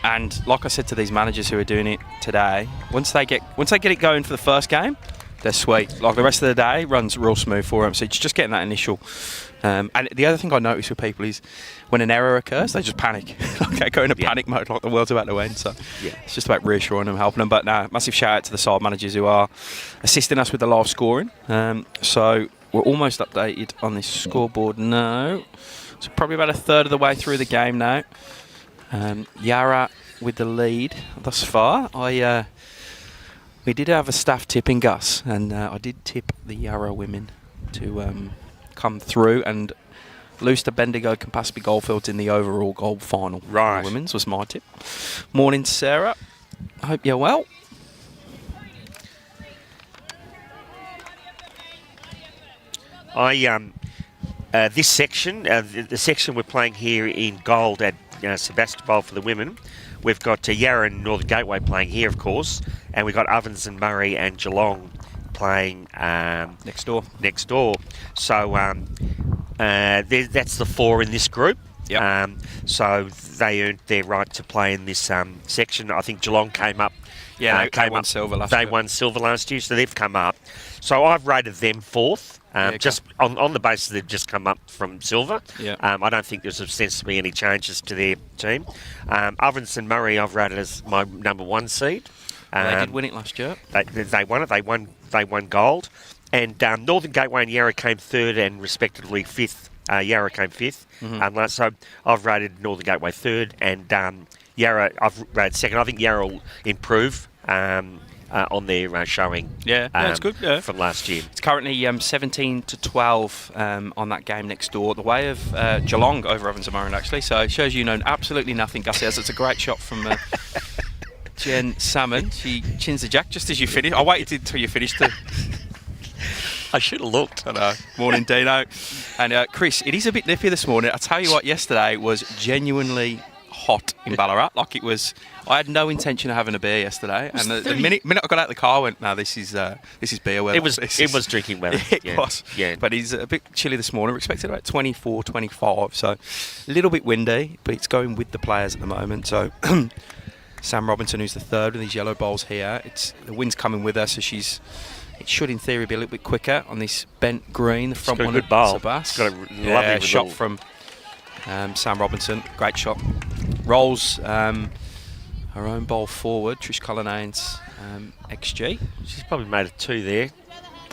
And like I said to these managers who are doing it today, once they get it going for the first game, they're sweet. Like the rest of the day runs real smooth for them. So it's just getting that initial. And the other thing I notice with people is when an error occurs, they just panic. Like they go into panic mode, like the world's about to end. So it's just about reassuring them, helping them. But no, massive shout out to the side managers who are assisting us with the live scoring. So we're almost updated on this scoreboard now. So probably about a third of the way through the game now. Yarra with the lead thus far. We did have a staff tipping, Gus, and I did tip the Yarra women to come through and lose to Bendigo Campaspe Goldfields in the overall gold final. Right. Women's was my tip. Morning, Sarah. I hope you're well. This section, the section we're playing here in gold at Sebastopol for the women, we've got Yarra and Northern Gateway playing here, of course, and we've got Ovens and Murray and Geelong playing next door. So that's the four in this group. Yep. So they earned their right to play in this section. I think Geelong came up. Yeah, they won silver last year. They won silver last year, so they've come up. So I've rated them fourth. Just on the basis they've just come up from silver. Yeah. I don't think there's ostensibly any changes to their team. Ovens and Murray I've rated as my number one seed. They did win it last year. They won it. They won gold. And Northern Gateway and Yarra came third and respectively fifth. Yarra came fifth. Mm-hmm. So I've rated Northern Gateway third and Yarra I've rated second. I think Yarra will improve. On their showing, it's good. Yeah. From last year. It's currently 17-12 on that game next door, the way of Geelong over Ovens and Murray actually. So it shows you know absolutely nothing, Gussie. It's a great shot from Jen Salmon. She chins the jack just as you finish. I waited until you finished to. I should have looked. I know. Morning, Dino. And Chris, it is a bit nippy this morning. I tell you what, yesterday was genuinely hot in Ballarat. Like it was. I had no intention of having a beer yesterday, and the minute I got out of the car, I went, "No, this is beer weather." It was drinking weather. It was. Yeah. But it's a bit chilly this morning. We're expecting about 24, 25, so a little bit windy, but it's going with the players at the moment. So Sam Robinson, who's the third with these yellow bowls here, the wind's coming with her, so it should in theory be a little bit quicker on this bent green. The front one, good bowl. It's got a lovely shot from Sam Robinson. Great shot. Rolls. Her own bowl forward, Trish Cullinane's XG. She's probably made a 2 there.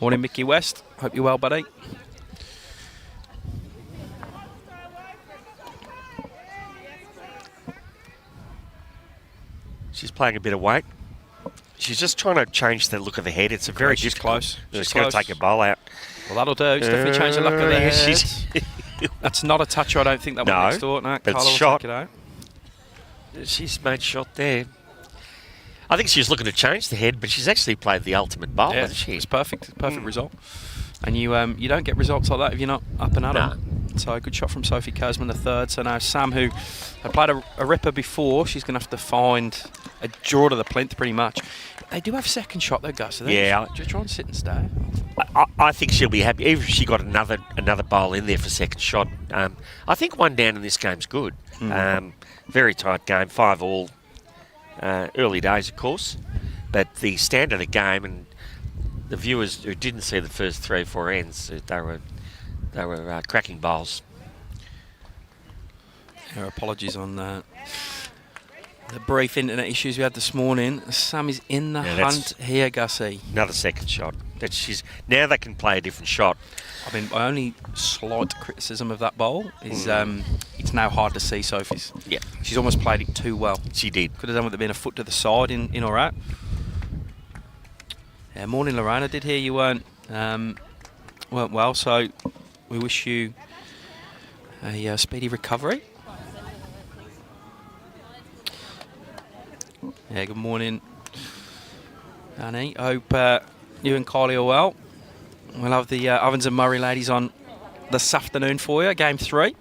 Morning, Mickey West. Hope you're well, buddy. She's playing a bit of weight. She's just trying to change the look of the head. It's a very she's close. She's going to take a bowl out. Well, that'll do. It's definitely changed the look of the head. That's not a toucher, I don't think, that one next door. No, but Carla shot. Will take it out. She's made shot there. I think she's looking to change the head, but she's actually played the ultimate bowl, hasn't she? It's perfect. Perfect result. And you don't get results like that if you're not up and at them. So a good shot from Sophie Kazman, the third. So now Sam, who had played a ripper before, she's going to have to find a draw to the plinth pretty much. But they do have second shot though, Gus. So just try and sit and stay. I think she'll be happy, even if she got another bowl in there for second shot. I think one down in this game's good. Very tight game, 5-all. Early days, of course, but the standard of the game and the viewers who didn't see the first 3 or 4 ends, they were cracking bowls. Our apologies on the brief internet issues we had this morning. Sam is in the hunt here, Gussie. Another second shot. Now they can play a different shot. I mean, my only slight criticism of that bowl is it's now hard to see Sophie's. Yeah. She's almost played it too well. She did. Could have done with it being a foot to the side in or out. Yeah, morning, Lorraine. I did hear you weren't well, so we wish you a speedy recovery. Yeah, good morning, Annie. I hope you and Kylie are well. We'll have the Ovens and Murray ladies on this afternoon for you, game 3.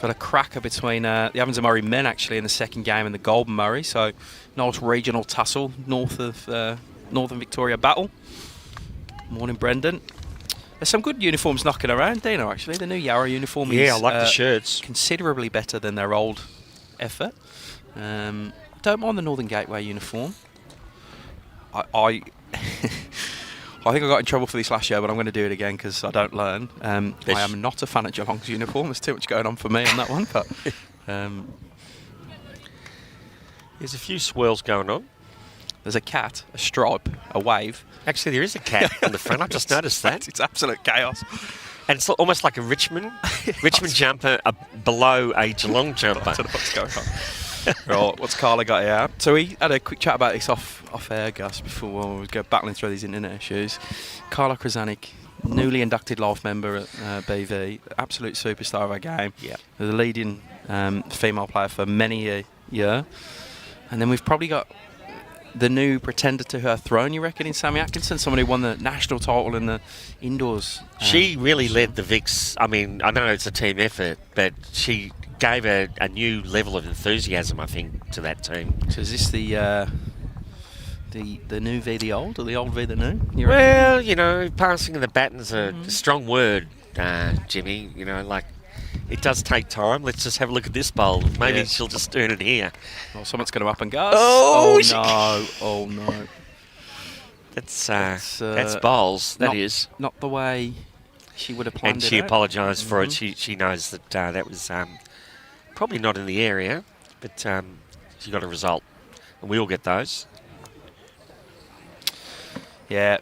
Got a cracker between the Ovens and Murray men actually in the second game and the Golden Murray, so nice regional tussle north of Northern Victoria battle. Morning, Brendan. There's some good uniforms knocking around, Dino, actually. The new Yarra uniform is I like the shirts. Considerably better than their old effort. Don't mind the Northern Gateway uniform. I I think I got in trouble for this last year, but I'm going to do it again because I don't learn. I am not a fan of Geelong's uniform. There's too much going on for me on that one. But there's a few swirls going on. There's a cat, a stripe, a wave. Actually, there is a cat on the front. I've just noticed that. It's absolute chaos. And it's almost like a Richmond jumper below a Geelong jumper. That's what's going on. Right, what's Carla got here? So we had a quick chat about this off air, Gus, before we go battling through these internet issues. Carla KRIZANIC, newly inducted life member at BV, absolute superstar of our game. Yeah, the leading female player for many a year. And then we've probably got the new pretender to her throne, you reckon, in Sammy Atkinson, someone who won the national title in the indoors. She really led the Vics. I mean, I know it's a team effort, but she gave a new level of enthusiasm, I think, to that team. So is this the new v the old, or the old v the new? Well, you know, passing the baton's a strong word, Jimmy. You know, like, it does take time. Let's just have a look at this bowl. Maybe she'll just earn it here. Well, someone's going to up and go. Oh no! Oh no! That's bowls. That is not the way she would have planned and it. She out. apologised for it. She knows that that was probably not in the area, but she got a result, and we all get those. Yeah,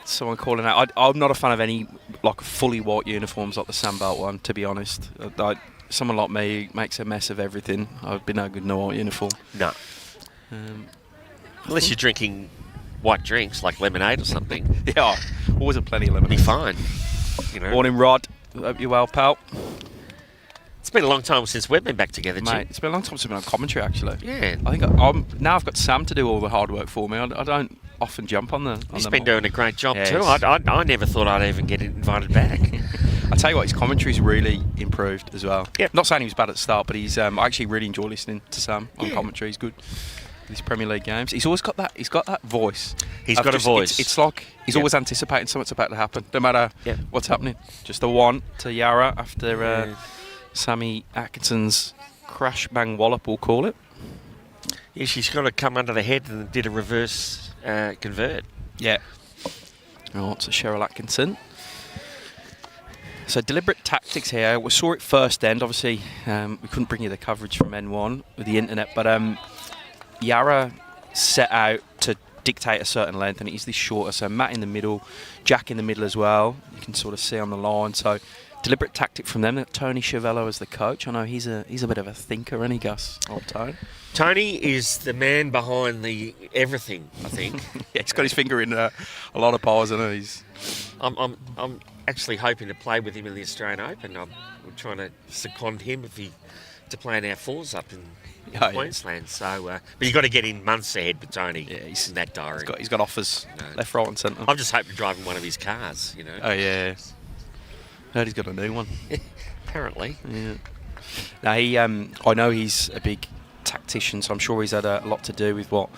someone calling out. I'm not a fan of any like fully white uniforms like the Sandbelt one, to be honest. Someone like me makes a mess of everything. I'd be no good in a white uniform. No. Unless you're drinking white drinks like lemonade or something. Yeah, always a plenty of lemonade. Be fine. You know. Morning, Rod. Hope you're well, pal. It's been a long time since we've been back together, mate. Jim. It's been a long time since we've been on commentary, actually. Yeah. I think now I've got Sam to do all the hard work for me. I don't often jump on the. He's been doing a great job yeah, too. I never thought I'd even get invited back. I tell you what, his commentary's really improved as well. Yep. Not saying he was bad at the start, but he's. I actually really enjoy listening to Sam on commentary. He's good. These Premier League games, he's always got that. He's got that voice. He's got a voice. It's like he's always anticipating something's about to happen, no matter what's happening. Just a one to Yarra after Sammy Atkinson's crash bang wallop, we'll call it. Yeah, she's got to come under the head and did a reverse convert. Yeah. Oh, so Cheryl Atkinson. So deliberate tactics here. We saw it first end. Obviously, we couldn't bring you the coverage from N1 with the internet, but Yarra set out to dictate a certain length, and it is this shorter. So Matt in the middle, Jack in the middle as well. You can sort of see on the line. So deliberate tactic from them. Tony Chiavello as the coach. I know he's a bit of a thinker, isn't he, Gus? Old Tony. Tony is the man behind the everything, I think. Yeah, he's got his finger in a lot of pies, and he's. I'm actually hoping to play with him in the Australian Open. I'm trying to second him to play in our fours up in Queensland. So, but you've got to get in months ahead with Tony. Yeah, he's in that diary. He's got offers left, right, and centre. I'm just hoping to drive in one of his cars. You know. Oh yeah. Heard he's got a new one. Apparently. Yeah. Now I know he's a big tactician, so I'm sure he's had a lot to do with what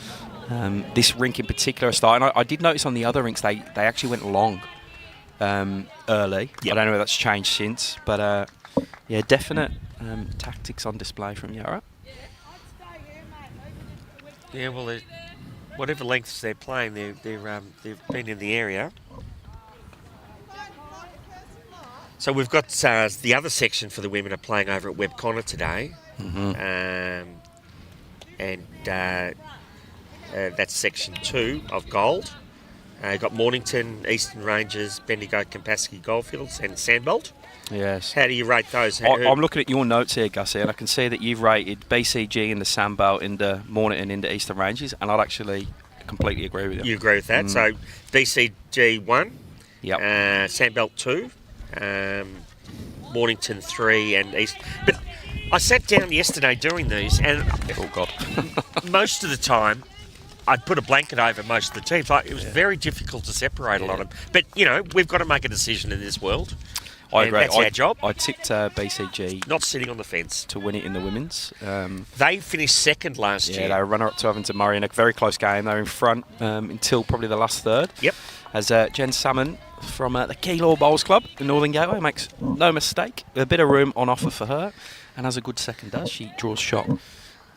this rink in particular is starting. I did notice on the other rinks they actually went long early. Yep. I don't know if that's changed since, but yeah, definite tactics on display from Yarra. Yeah, well, whatever lengths they're playing, they've been in the area. So we've got the other section for the women are playing over at Webb Connor today. Mm-hmm. And that's section 2 of gold. You've got Mornington, Eastern Rangers, Bendigo, Campasky, Goldfields and Sandbolt. Yes. How do you rate those? I'm looking at your notes here, Gussie, and I can see that you've rated BCG in the Sandbelt, in the Mornington, in the Eastern Rangers, and I'd actually completely agree with you. You agree with that? So BCG 1, yep. Sandbelt 2, Mornington 3 and East. But I sat down yesterday doing these and oh God. most of the time I'd put a blanket over most of the teams. Like, it was very difficult to separate a lot of them. But, you know, we've got to make a decision in this world. I agree. That's our job. I tipped BCG. Not sitting on the fence. To win it in the women's. They finished second last year. Yeah, they were runner-up to Ovington Murray in a very close game. They were in front until probably the last third. Yep. As Jen Salmon from the Keilor Bowls Club in Northern Gateway makes no mistake. A bit of room on offer for her and has a good second does. She draws shot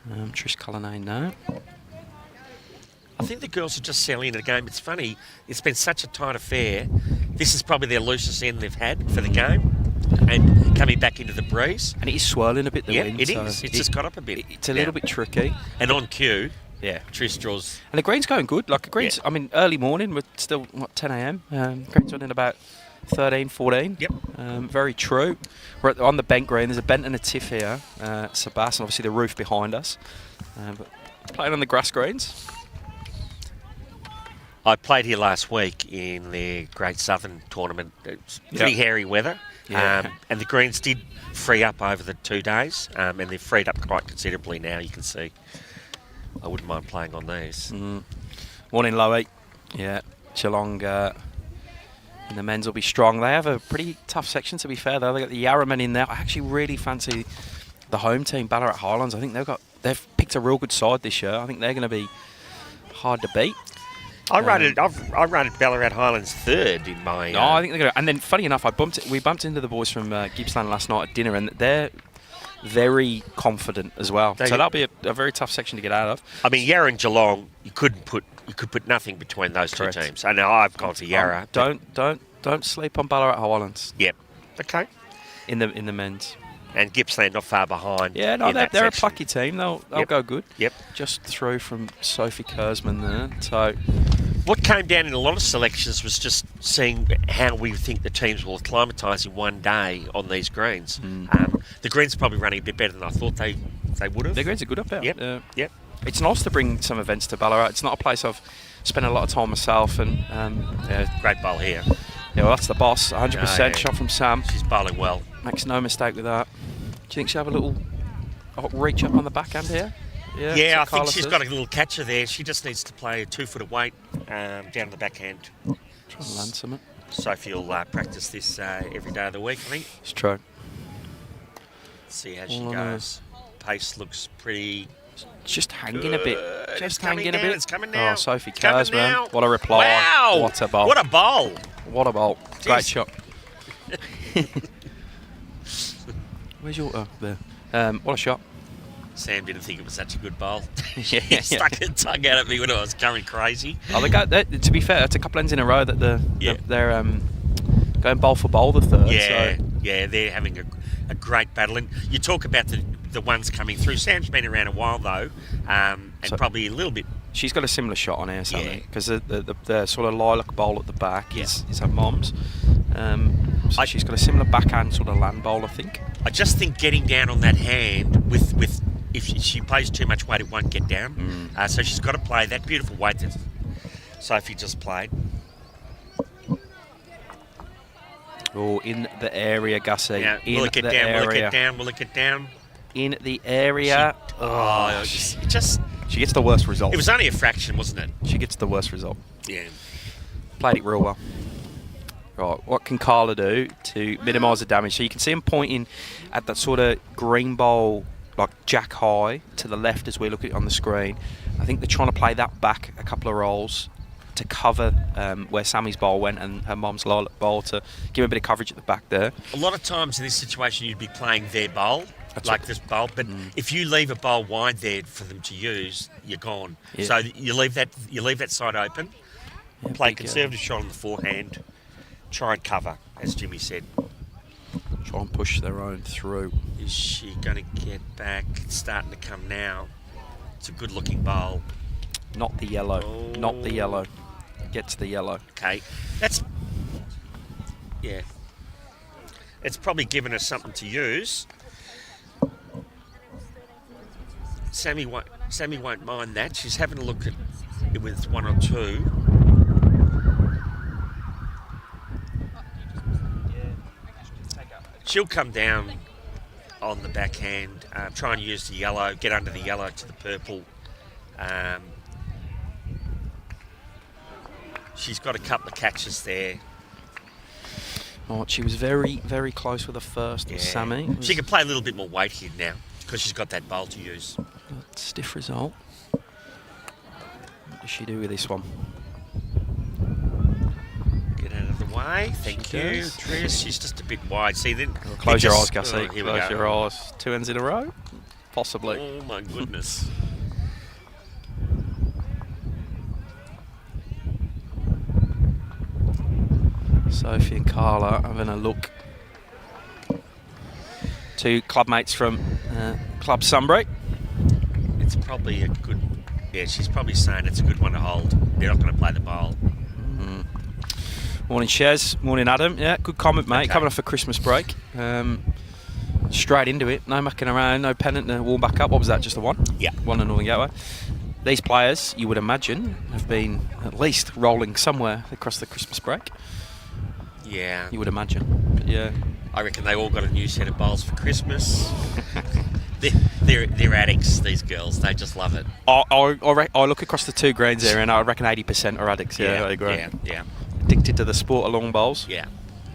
Trish Cullinane, no. I think the girls are just settling into the game. It's funny. It's been such a tight affair. This is probably their loosest end they've had for the game. And coming back into the breeze. And it is swirling a bit, the Yeah, wind. it is. It's just got up a bit. It's a little bit tricky. And on cue, Yeah. Trish draws. And the green's going good. Like, the green's, Yeah. I mean, early morning, we're still, 10 a.m. Green's on in about 13, 14. Yep. Very true. We're on the bent green. There's a bent and a tiff here. Sebastian, obviously the roof behind us. But playing on the grass greens. I played here last week in their Great Southern tournament. It's pretty hairy weather. Yeah. And the greens did free up over the 2 days. And they've freed up quite considerably now, you can see. I wouldn't mind playing on these. Morning, Lowy. Yeah, Geelong and the men's will be strong. They have a pretty tough section, to be fair, though. They've got the Yarra men in there. I actually really fancy the home team, Ballarat Highlands. I think they've picked a real good side this year. I think they're going to be hard to beat. I rated Ballarat Highlands third in my. No, I think they're going to. And then, funny enough, we bumped into the boys from Gippsland last night at dinner, and they're very confident as well. So that'll be a very tough section to get out of. I mean, Yarra and Geelong, you could put nothing between those two teams. I know I've gone for Yarra. Don't sleep on Ballarat Highlands. Yep. Okay. In the men's. And Gippsland not far behind. Yeah, no, they're a section. plucky team. They'll go good. Yep. Just through from Sophie Kurzman there. So, what came down in a lot of selections was just seeing how we think the teams will acclimatise in 1 day on these greens. The greens are probably running a bit better than I thought they would have. The greens are good up there. Yep. Yep. It's nice to bring some events to Ballarat. It's not a place I've spent a lot of time myself. And Great bowl here. Yeah, well, that's the boss. 100% shot from Sam. She's bowling well. Makes no mistake with that. Do you think she'll have a little reach up on the backhand here? Yeah, I think she's got a little catcher there. She just needs to play a 2 foot of weight down the backhand. Try and land something. Sophie will practice this every day of the week, I think. It's true. See how she goes. Pace looks pretty. It's just hanging a bit. Just hanging a bit. It's coming now. Oh, Sophie Kurzman. What a reply. Wow. What a bowl. What a bowl. What a bowl. Jeez. Great shot. Where's your... Oh, there. What a shot. Sam didn't think it was such a good bowl. Yeah. He stuck his tongue out at me when I was going crazy. Oh, to be fair, it's a couple ends in a row that they're going bowl for bowl the third. Yeah, so. yeah, they're having a great battle. And you talk about the ones coming through. Sam's been around a while, though, and probably a little bit... She's got a similar shot on here, Sammy, because the sort of lilac bowl at the back is her mum's. So she's got a similar backhand sort of land bowl, I think. I just think getting down on that hand with if she plays too much weight, it won't get down. So she's got to play that beautiful weight that Sophie just played. Oh, in the area, Gussie. Yeah, Will it get down? In the area. She gets the worst result. It was only a fraction, wasn't it? She gets the worst result. Yeah. Played it real well. Right, what can Carla do to minimise the damage? So you can see him pointing at that sort of green bowl, like jack high, to the left as we look at it on the screen. I think they're trying to play that back a couple of rolls to cover where Sammy's bowl went and her mum's bowl to give a bit of coverage at the back there. A lot of times in this situation you'd be playing their bowl, this bowl, but if you leave a bowl wide there for them to use, you're gone. Yeah. So you leave that side open, play conservative shot on the forehand, try and cover, as Jimmy said. Try and push their own through. Is she going to get back? It's starting to come now. It's a good-looking bowl. Not the yellow. Oh. Not the yellow. Gets the yellow. Okay. Yeah. It's probably given us something to use. Sammy won't mind that. She's having a look at it with 1 or 2. She'll come down on the backhand, try and use the yellow, get under the yellow to the purple. She's got a couple of catches there. Oh, she was very, very close with the first, Sammy. She can play a little bit more weight here now because she's got that bowl to use. Stiff result. What does she do with this one? Get out of the way. Thank you, Trish. She's just a bit wide. See, then... Close your eyes, Gussie. Here we Close go. your eyes. 2 ends in a row. possibly. Oh, my goodness. Sophie and Carla having a look. Two clubmates from Club Sunbury. It's probably a good... Yeah, she's probably saying it's a good one to hold. They're not going to play the bowl. Morning, Shez. Morning, Adam. Yeah, good comment, mate. Okay. Coming off a Christmas break. Straight into it. No mucking around, no pennant to warm back up. What was that, just the one? Yeah. One in Northern Gateway. These players, you would imagine, have been at least rolling somewhere across the Christmas break. Yeah. You would imagine. But yeah. I reckon they all got a new set of bowls for Christmas. They're addicts, these girls. They just love it. I look across the two greens there and I reckon 80% are addicts. Yeah, I agree. Yeah. Addicted to the sport of long bowls. Yeah.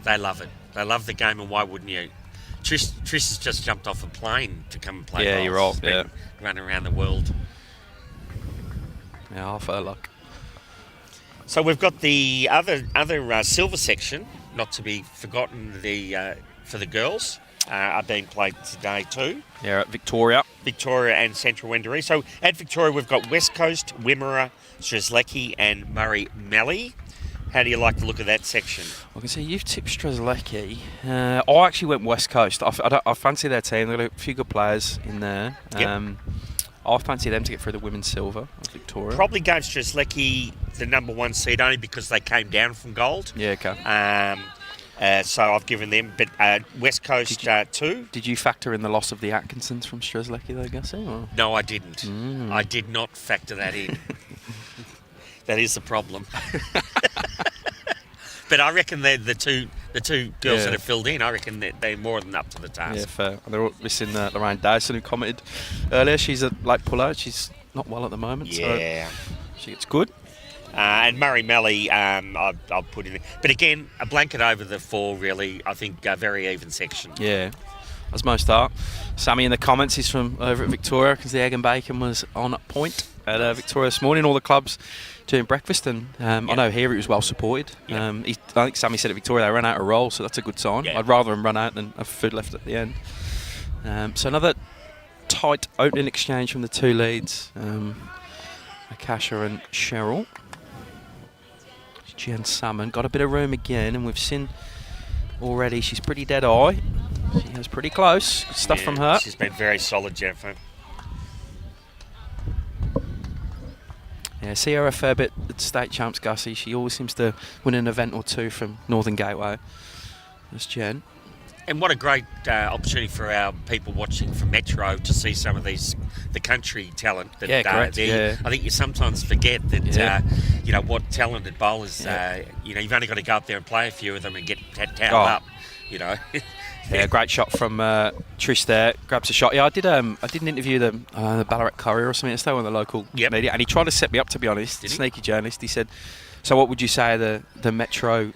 They love it. They love the game, and why wouldn't you? Trish has just jumped off a plane to come and play bowls. You're right. She's been running around the world. Yeah, half her luck. So we've got the other silver section, not to be forgotten, for the girls, are being played today too. Yeah, at Victoria. Victoria and Central Wendouree. So at Victoria we've got West Coast, Wimmera, Strzelecki and Murray Mallee. How do you like the look of that section? I can see you've tipped Strzelecki. I actually went West Coast. I fancy their team. They've got a few good players in there. Yep. I fancy them to get through the women's silver of Victoria. Probably gave Strzelecki the number one seed only because they came down from gold. Yeah, okay. So I've given them, but West Coast 2. Did you factor in the loss of the Atkinsons from Strzelecki though, Gussie? Or? No, I didn't. I did not factor that in. That is the problem. But I reckon they're the two girls that have filled in. I reckon they're more than up to the task. Yeah, fair. And they're all missing Lorraine Dyson, who commented earlier. She's a late puller. She's not well at the moment. Yeah. So she gets good. And Murray Mallee, I'll put in there. But again, a blanket over the 4, really. I think a very even section. Yeah, as most are. Sammy in the comments, he's from over at Victoria because the egg and bacon was on point at Victoria this morning. All the clubs doing breakfast, and I know here it was well supported. I think Sammy said at Victoria they ran out of roll, so that's a good sign. I'd rather them run out than have food left at the end. So another tight opening exchange from the two leads, Akasha and Cheryl. Jen Salmon got a bit of room again, and we've seen already she's pretty dead eye. She was pretty close. Good stuff from her. She's been very solid, Jennifer. Yeah, see her a fair bit at State Champs, Gussie. She always seems to win an event or two from Northern Gateway. That's Jen. And what a great opportunity for our people watching from Metro to see some of the country talent. That, correct. I think you sometimes forget that, what talented bowlers, you've only got to go up there and play a few of them and get towed up, Yeah, great shot from Trish there. Grabs a shot. Yeah, I didn't interview the Ballarat Courier or something yesterday, one of the local media, and he tried to set me up, to be honest. Sneaky journalist. He said, so what would you say the Metro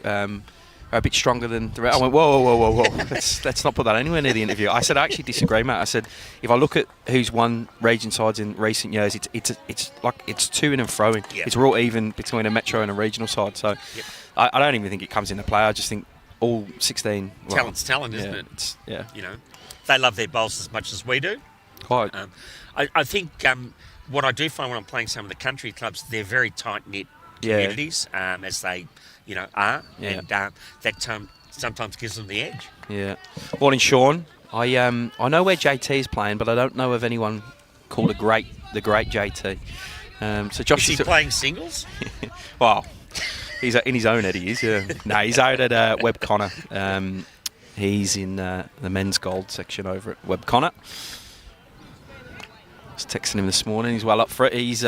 are a bit stronger than the rest? I went, whoa. let's not put that anywhere near the interview. I said, I actually disagree, mate. I said, if I look at who's won region sides in recent years, it's like it's to and froing. It's real even between a Metro and a regional side. So I don't even think it comes into play. I just think all 16... Talent's talent, isn't it? They love their bowls as much as we do. Quite. I think what I do find when I'm playing some of the country clubs, they're very tight-knit communities, as they, are. Yeah. And that sometimes gives them the edge. Yeah. Morning, Sean. I know where JT is playing, but I don't know of anyone called the great JT. So Josh is he playing singles? Well... He's in his own head, he is, yeah. No, he's out at Webb Connor. He's in the men's gold section over at Webb Connor. I was texting him this morning. He's well up for it. He's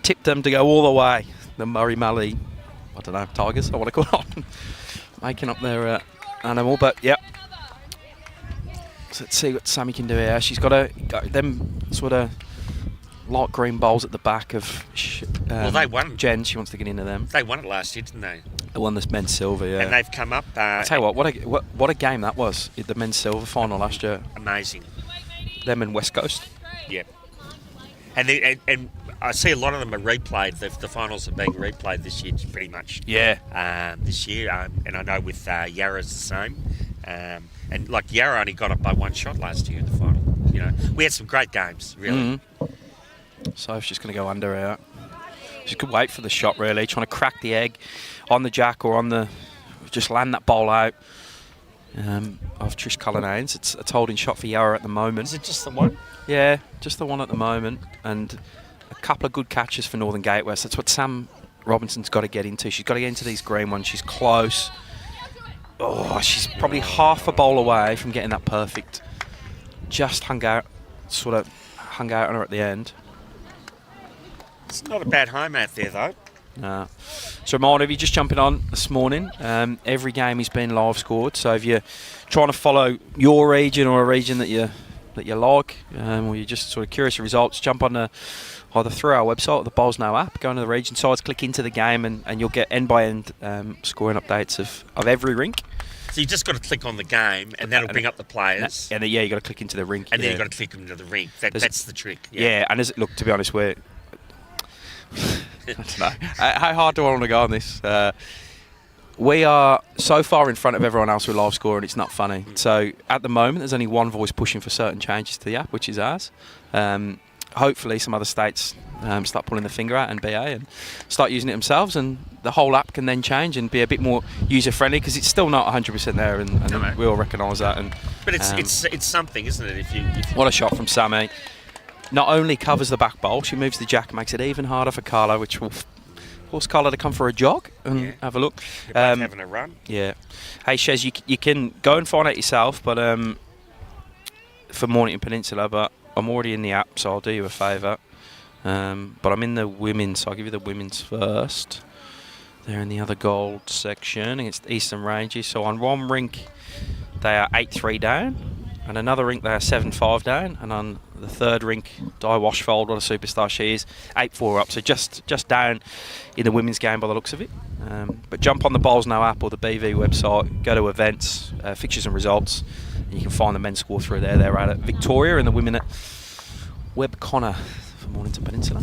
tipped them to go all the way. The Murray Mallee, I don't know, Tigers, I want to call it. Making up their animal, but yep. So let's see what Sammy can do here. She's got them sort of light green bowls at the back of they won. Jen. She wants to get into them. They won it last year, didn't they? They won this men's silver, yeah. And they've come up. I tell you what a game that was. The men's silver final last year. Amazing. Them and West Coast. Yeah. And I see a lot of them are replayed. The finals are being replayed this year, pretty much. Yeah. This year, and I know with Yarra's the same. And like Yarra only got up by one shot last year in the final. You know, we had some great games, really. So she's just going to go under out. She could wait for the shot, really, trying to crack the egg on the jack or on the... Just land that bowl out of Trish Cullinane. It's a holding shot for Yarra at the moment. Is it just the one? Yeah, just the one at the moment. And a couple of good catches for Northern Gateway. So that's what Sam Robinson's got to get into. She's got to get into these green ones. She's close. Oh, she's probably half a bowl away from getting that perfect. Just hung out on her at the end. It's not a bad home out there, though. No. So, reminder, if you're just jumping on this morning, every game has been live scored. So, if you're trying to follow your region or a region that you like, or you're just sort of curious of results, jump on either through our website or the Bowls Now app, go into the region sides, click into the game, and you'll get end-by-end scoring updates of every rink. So you just got to click on the game, and that'll bring up the players. And you got to click into the rink. And then you've got to click into the rink. That's the trick. Yeah, and look, to be honest, we're... I don't know. How hard do I want to go on this? We are so far in front of everyone else with live score, and it's not funny. So at the moment, there's only one voice pushing for certain changes to the app, which is ours. Hopefully, some other states start pulling the finger out and BA and start using it themselves, and the whole app can then change and be a bit more user friendly, because it's still not 100% there, and we all recognise that. But it's something, isn't it? If you what a shot from Sammy! Not only covers the back bowl, she moves the jack, makes it even harder for Carla, which will force Carla to come for a jog and have a look. You're both having a run. Yeah. Hey, Shez, you can go and find out yourself, but for Mornington Peninsula, but I'm already in the app, so I'll do you a favour. But I'm in the women's, so I'll give you the women's first. They're in the other gold section against Eastern Ranges. So on one rink, they are 8-3 down. And another rink, they are 7-5 down. And on the third rink, Di Washfold, what a superstar she is, 8-4 up. So just down in the women's game by the looks of it. But jump on the Bowls Now app or the BV website, go to events, fixtures and results, and you can find the men's score through there. They're at Victoria and the women at Webb Connor for Mornington Peninsula.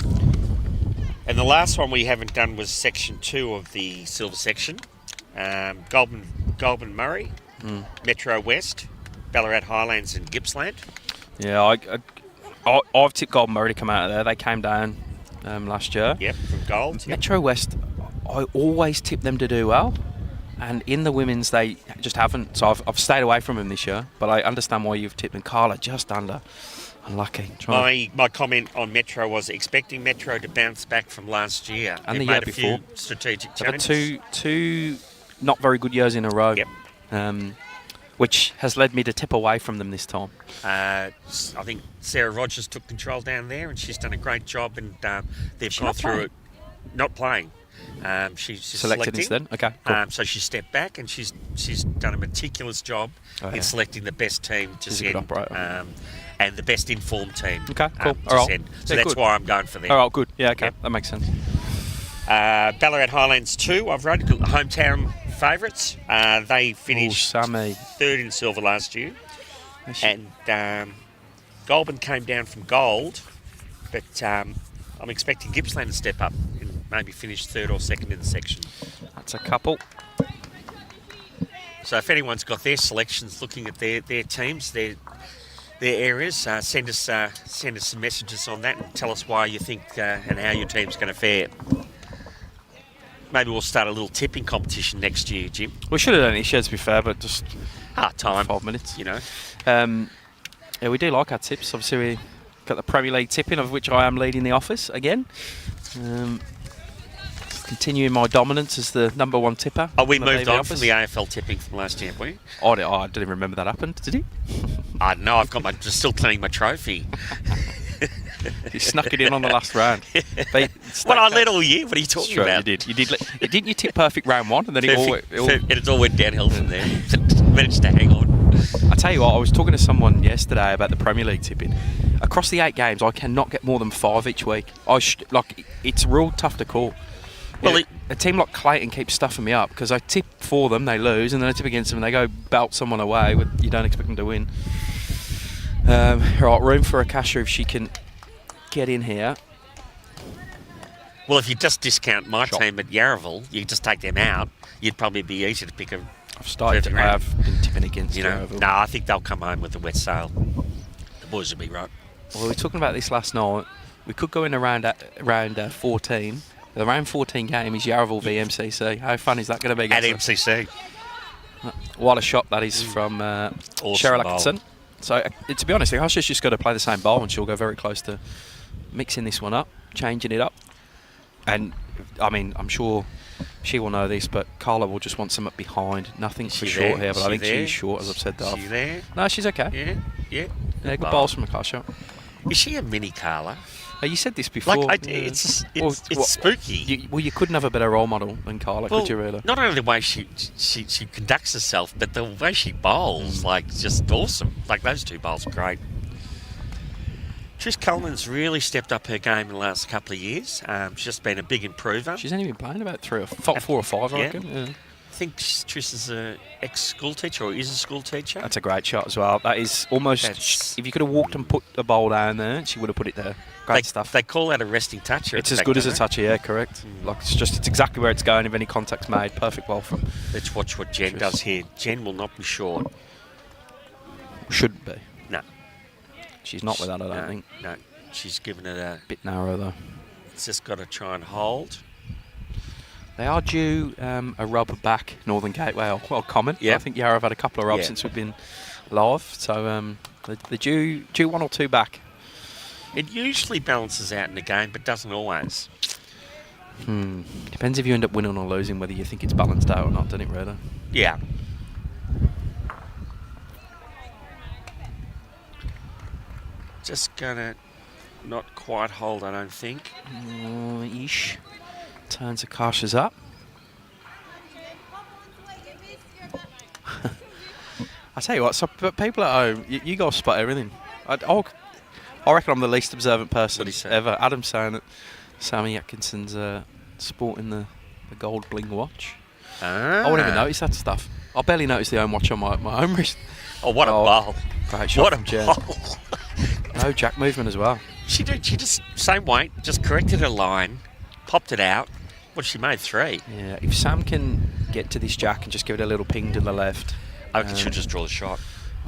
And the last one we haven't done was section 2 of the silver section. Goulburn Murray, Metro West, Ballarat Highlands and Gippsland. Yeah, I've tipped Goulburn Murray to come out of there. They came down last year. Yep, from gold. Metro West, I always tip them to do well, and in the women's they just haven't. So I've stayed away from them this year, but I understand why you've tipped them. Carla just under. Unlucky. My comment on Metro was expecting Metro to bounce back from last year. And They've the year made a before. few strategic They've had changes. two not very good years in a row. Yep. Which has led me to tip away from them this time. I think Sarah Rogers took control down there, and she's done a great job, and they've gone through it. Not playing. She's Selected selecting. instead? Okay, cool. So she stepped back, and she's done a meticulous job in selecting the best team to She's a good send, operator. and the best informed team Okay, cool. to All right. send. So Yeah, that's good. why I'm going for them. All right, good. Yeah, okay, Yep. that makes sense. Ballarat Highlands 2, I've rated hometown favourites. They finished Sammy. third in silver last year. And Goulburn came down from gold, but I'm expecting Gippsland to step up and maybe finish third or second in the section. That's a couple. So if anyone's got their selections, looking at their teams, their areas, send us some messages on that and tell us why you think and how your team's going to fare. Maybe we'll start a little tipping competition next year, Jim. We should have done it this year, to be fair, but just Time. 5 minutes. You know. Yeah, we do like our tips. Obviously, we got the Premier League tipping, of which I am leading the office again. Continuing my dominance as the number one tipper. Oh, we in the moved BV on office. from the AFL tipping from last year, haven't we? I didn't even remember that happened, did he? I don't know, I've got just still cleaning my trophy. You snuck it in on the last round. Well, I led all year. What are you talking Sure, about? you did. Didn't you tip perfect round one, and then it all went downhill from there. Managed to hang on. I tell you what, I was talking to someone yesterday about the Premier League tipping. Across the 8 games, I cannot get more than 5 each week. It's real tough to call. Well, a team like Clayton keeps stuffing me up because I tip for them, they lose, and then I tip against them and they go belt someone away. You don't expect them to win. Right, room for a casher if she can get in here. Well, if you just discount my team at Yarraville, you just take them out, you'd probably be easy to pick a I have been tipping against No, Yarraville. I think they'll come home with the wet sail. The boys will be right. Well, we were talking about this last night. We could go in around 14. The round 14 game is Yarraville v MCC. How fun is that going to be? At MCC. What a shot that is from Cheryl Atkinson. So, to be honest, Husha's just got to play the same bowl and she'll go very close to mixing this one up, changing it up. And, I mean, I'm sure she will know this, but Carla will just want something behind. Nothing for short here, but I think she's short, as I've said. Is she there? No, she's okay. Yeah. Good bowls from Akasha. Is she a mini Carla? You said this before. It's spooky. You couldn't have a better role model than Carla, could you really? Not only the way she conducts herself, but the way she bowls, just awesome. Like, those two bowls are great. Trish Coleman's really stepped up her game in the last couple of years. She's just been a big improver. She's only been playing about 4 or 5, I reckon. Yeah. I think Trish is an ex-school teacher or is a school teacher. That's a great shot as well. That is almost... if you could have walked and put the bowl down there, she would have put it there. Great stuff. They call that a resting toucher. It's as good as a toucher, yeah, correct. It's exactly where it's going. If any contact's made, perfect bowl from... Let's watch what Jen does here. Jen will not be short. Shouldn't be. No. She's not with that, I don't think. No, she's given it a... bit narrow, though. It's just got to try and hold. They are due a rub back, Northern Gateway. Well, common. Yep. I think Yarra have had a couple of rubs since we've been live. So they're due 1 or 2 back. It usually balances out in the game, but doesn't always. Depends if you end up winning or losing, whether you think it's balanced out or not, doesn't it, really? Yeah. Just gonna not quite hold, I don't think. Ish. Turns Akasha's up. I tell you what, but people at home, you guys spot everything. I reckon I'm the least observant person ever. Adam's saying that Sammy Atkinson's sporting the gold bling watch. I wouldn't even notice that stuff. I barely noticed the own watch on my own wrist. Oh, what a bowl. Great shot. What a bowl. No jack movement as well. She just, same weight, just corrected her line, popped it out. Well, she made 3. Yeah, if Sam can get to this jack and just give it a little ping to the left. I reckon she'll just draw the shot.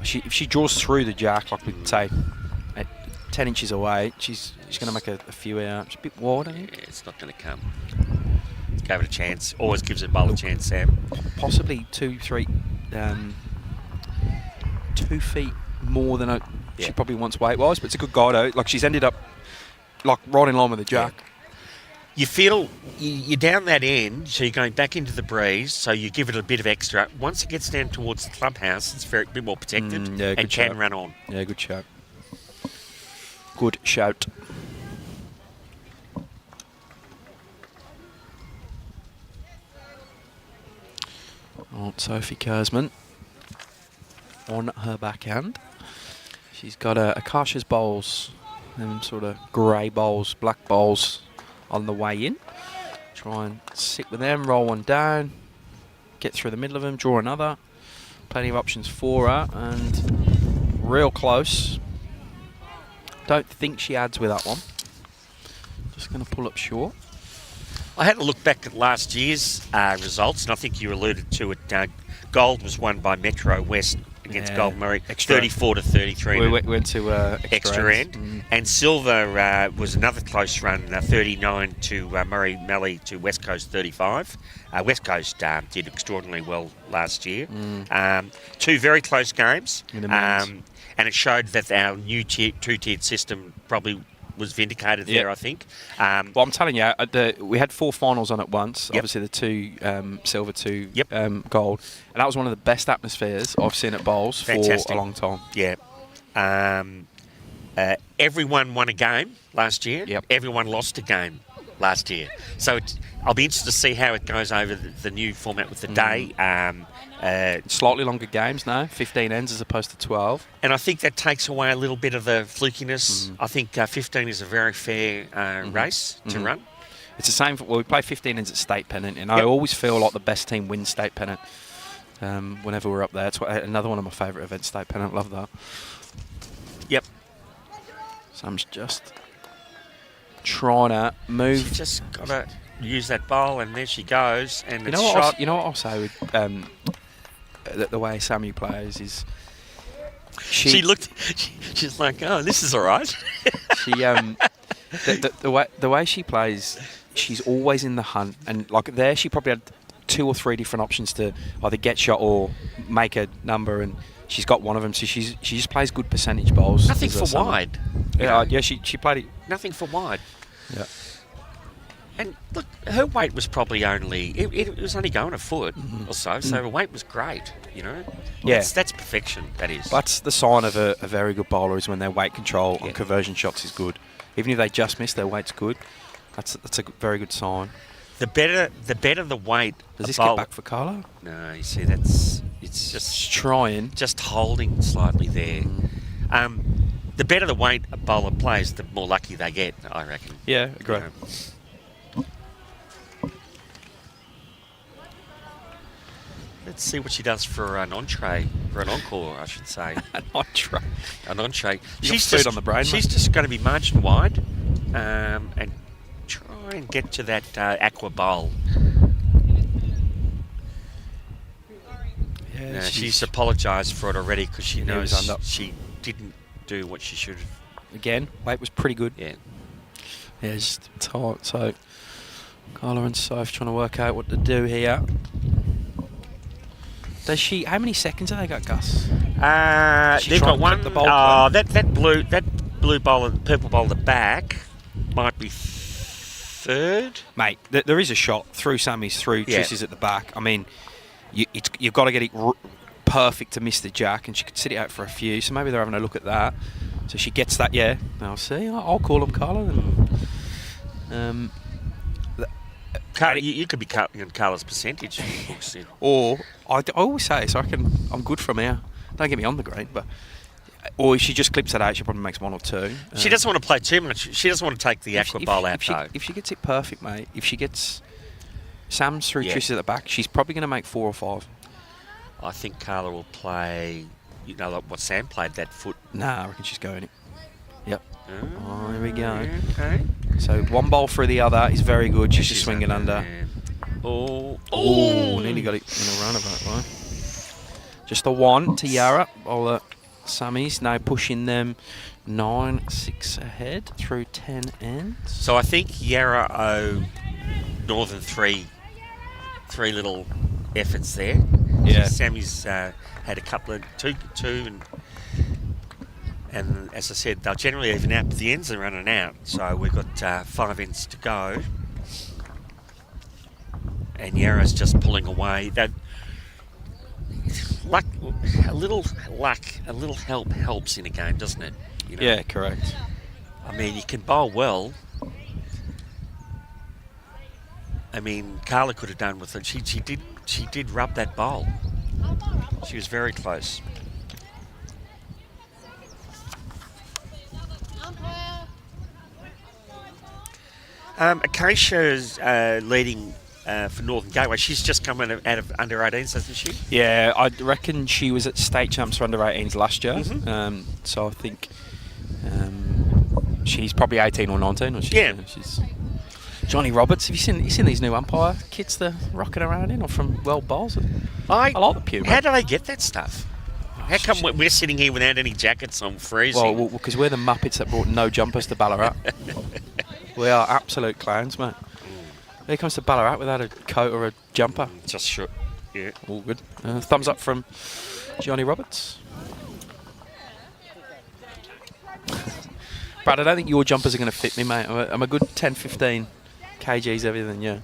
If she draws through the jack, like we'd say, at 10 inches away, she's going to make a few out. It's a bit wide, I think. Yeah, it's not going to come. Gave it a chance. Always gives it bowl a chance, Sam. Possibly 2 feet more than she probably wants weight-wise, but it's a good guide out. Like, she's ended up right in line with the jack. Yeah. You feel you're down that end, so you're going back into the breeze, so you give it a bit of extra. Once it gets down towards the clubhouse, it's a bit more protected and can run on. Yeah, good shout. Good shout. Sophie Kersman on her backhand. She's got Akasha's bowls, them sort of grey bowls, black bowls on the way in. Try and sit with them, roll one down, get through the middle of them, draw another. Plenty of options for her, and real close. Don't think she adds with that one. Just going to pull up short. I had a look back at last year's results, and I think you alluded to it. Gold was won by Metro West against Gold Murray, 34 to 33. We went to extra end. And silver was another close run, 39 to Murray Mallee to West Coast 35. West Coast did extraordinarily well last year. 2 very close games, and it showed that our new 2-tiered system probably was vindicated there, I think. Well, I'm telling you, we had 4 finals on at once. Obviously, the 2 silver, 2 gold. And that was one of the best atmospheres I've seen at bowls for a long time. Yeah. Everyone won a game last year. Everyone lost a game last year. So I'll be interested to see how it goes over the new format with the day. Slightly longer games now, 15 ends as opposed to 12. And I think that takes away a little bit of the flukiness. I think 15 is a very fair race to run. It's the same. We play 15 ends at state pennant, and I always feel like the best team wins state pennant whenever we're up there. It's another one of my favourite events, state pennant. Love that. Yep. Sam's just trying to move. She just got to use that bowl, and there she goes. And you know what I'll say with the way Sammy plays is She looked. She's like, oh, this is all right. She the way she plays, she's always in the hunt, and like there, she probably had 2 or 3 different options to either get shot or make a number, and she's got one of them. So she just plays good percentage bowls. Nothing for wide. Yeah, she played it. Nothing for wide. Yeah. And look, her weight was probably only it was only going a foot or so. So her weight was great. You know. Yeah. That's perfection. That is. That's the sign of a very good bowler, is when their weight control on conversion shots is good. Even if they just miss, their weight's good. That's a very good sign. The better the weight. Does this get back for Carlo? No, you see, it's just trying, just holding slightly there. The better the weight a bowler plays, the more lucky they get, I reckon. Yeah, agree. You know. Let's see what she does for an entree, for an encore, I should say. An entree. An entree. She's food on the brain. She's just going to be margin wide, and try and get to that aqua bowl. Yeah, she's apologised for it already because she knows she didn't do what she should have. Again, weight was pretty good. Yeah. Yeah, it's tight. So Carla and Soph trying to work out what to do here. Does she? How many seconds have they got, Gus? They've got one. That blue bowl and purple bowl at the back might be third. Mate, there is a shot through Sammy's, through Triss's at the back. I mean, you've got to get it perfect to miss the jack, and she could sit it out for a few. So maybe they're having a look at that. So she gets that. Yeah, I'll see. I'll call up Carla. And, you could be cutting Carla's percentage. Or I always say, so I'm good from here. Don't get me on the green, but or if she just clips it out, she probably makes 1 or 2. She doesn't want to play too much. She doesn't want to take the aqua bowl out though. If she gets it perfect, mate. If she gets Sam's through Triss's at the back, she's probably going to make 4 or 5. I think Carla will play. You know, like what Sam played, that foot. Nah, I reckon she's going it. Yep. Oh, here we go. Okay. So 1 bowl through the other is very good. She's just swinging under. Oh, nearly got it in a run of that way. Just a 1 to Yarra. All the Sammies now pushing them 9-6 ahead through 10 ends. So I think Yarra owe Northern three little efforts there. Yeah. Sammy's had a couple of two and as I said, they'll generally even out, but the ends are running out. So we've got 5 ends to go, and Yarra's just pulling away. That luck, a little help helps in a game, doesn't it? You know? Yeah, correct. I mean, you can bowl well. I mean, Carla could have done with it. She did rub that bowl. She was very close. Acacia's leading for Northern Gateway. She's just come out of under 18s, hasn't she? Yeah, I reckon she was at state champs for under 18s last year. So I think she's probably 18 or 19. Or she's Johnny Roberts. Have you seen these new umpire kits they're rocking around in, or from World Bowls? I like the Puma. How do they get that stuff? How come we're sitting here without any jackets on, freezing? Well, because we're the Muppets that brought no jumpers to Ballarat. We are absolute clowns, mate. Here comes to Ballarat without a coat or a jumper. Just short. Yeah. All good. Thumbs up from Johnny Roberts. Brad, I don't think your jumpers are going to fit me, mate. I'm a good 10, 15 kgs heavier than you.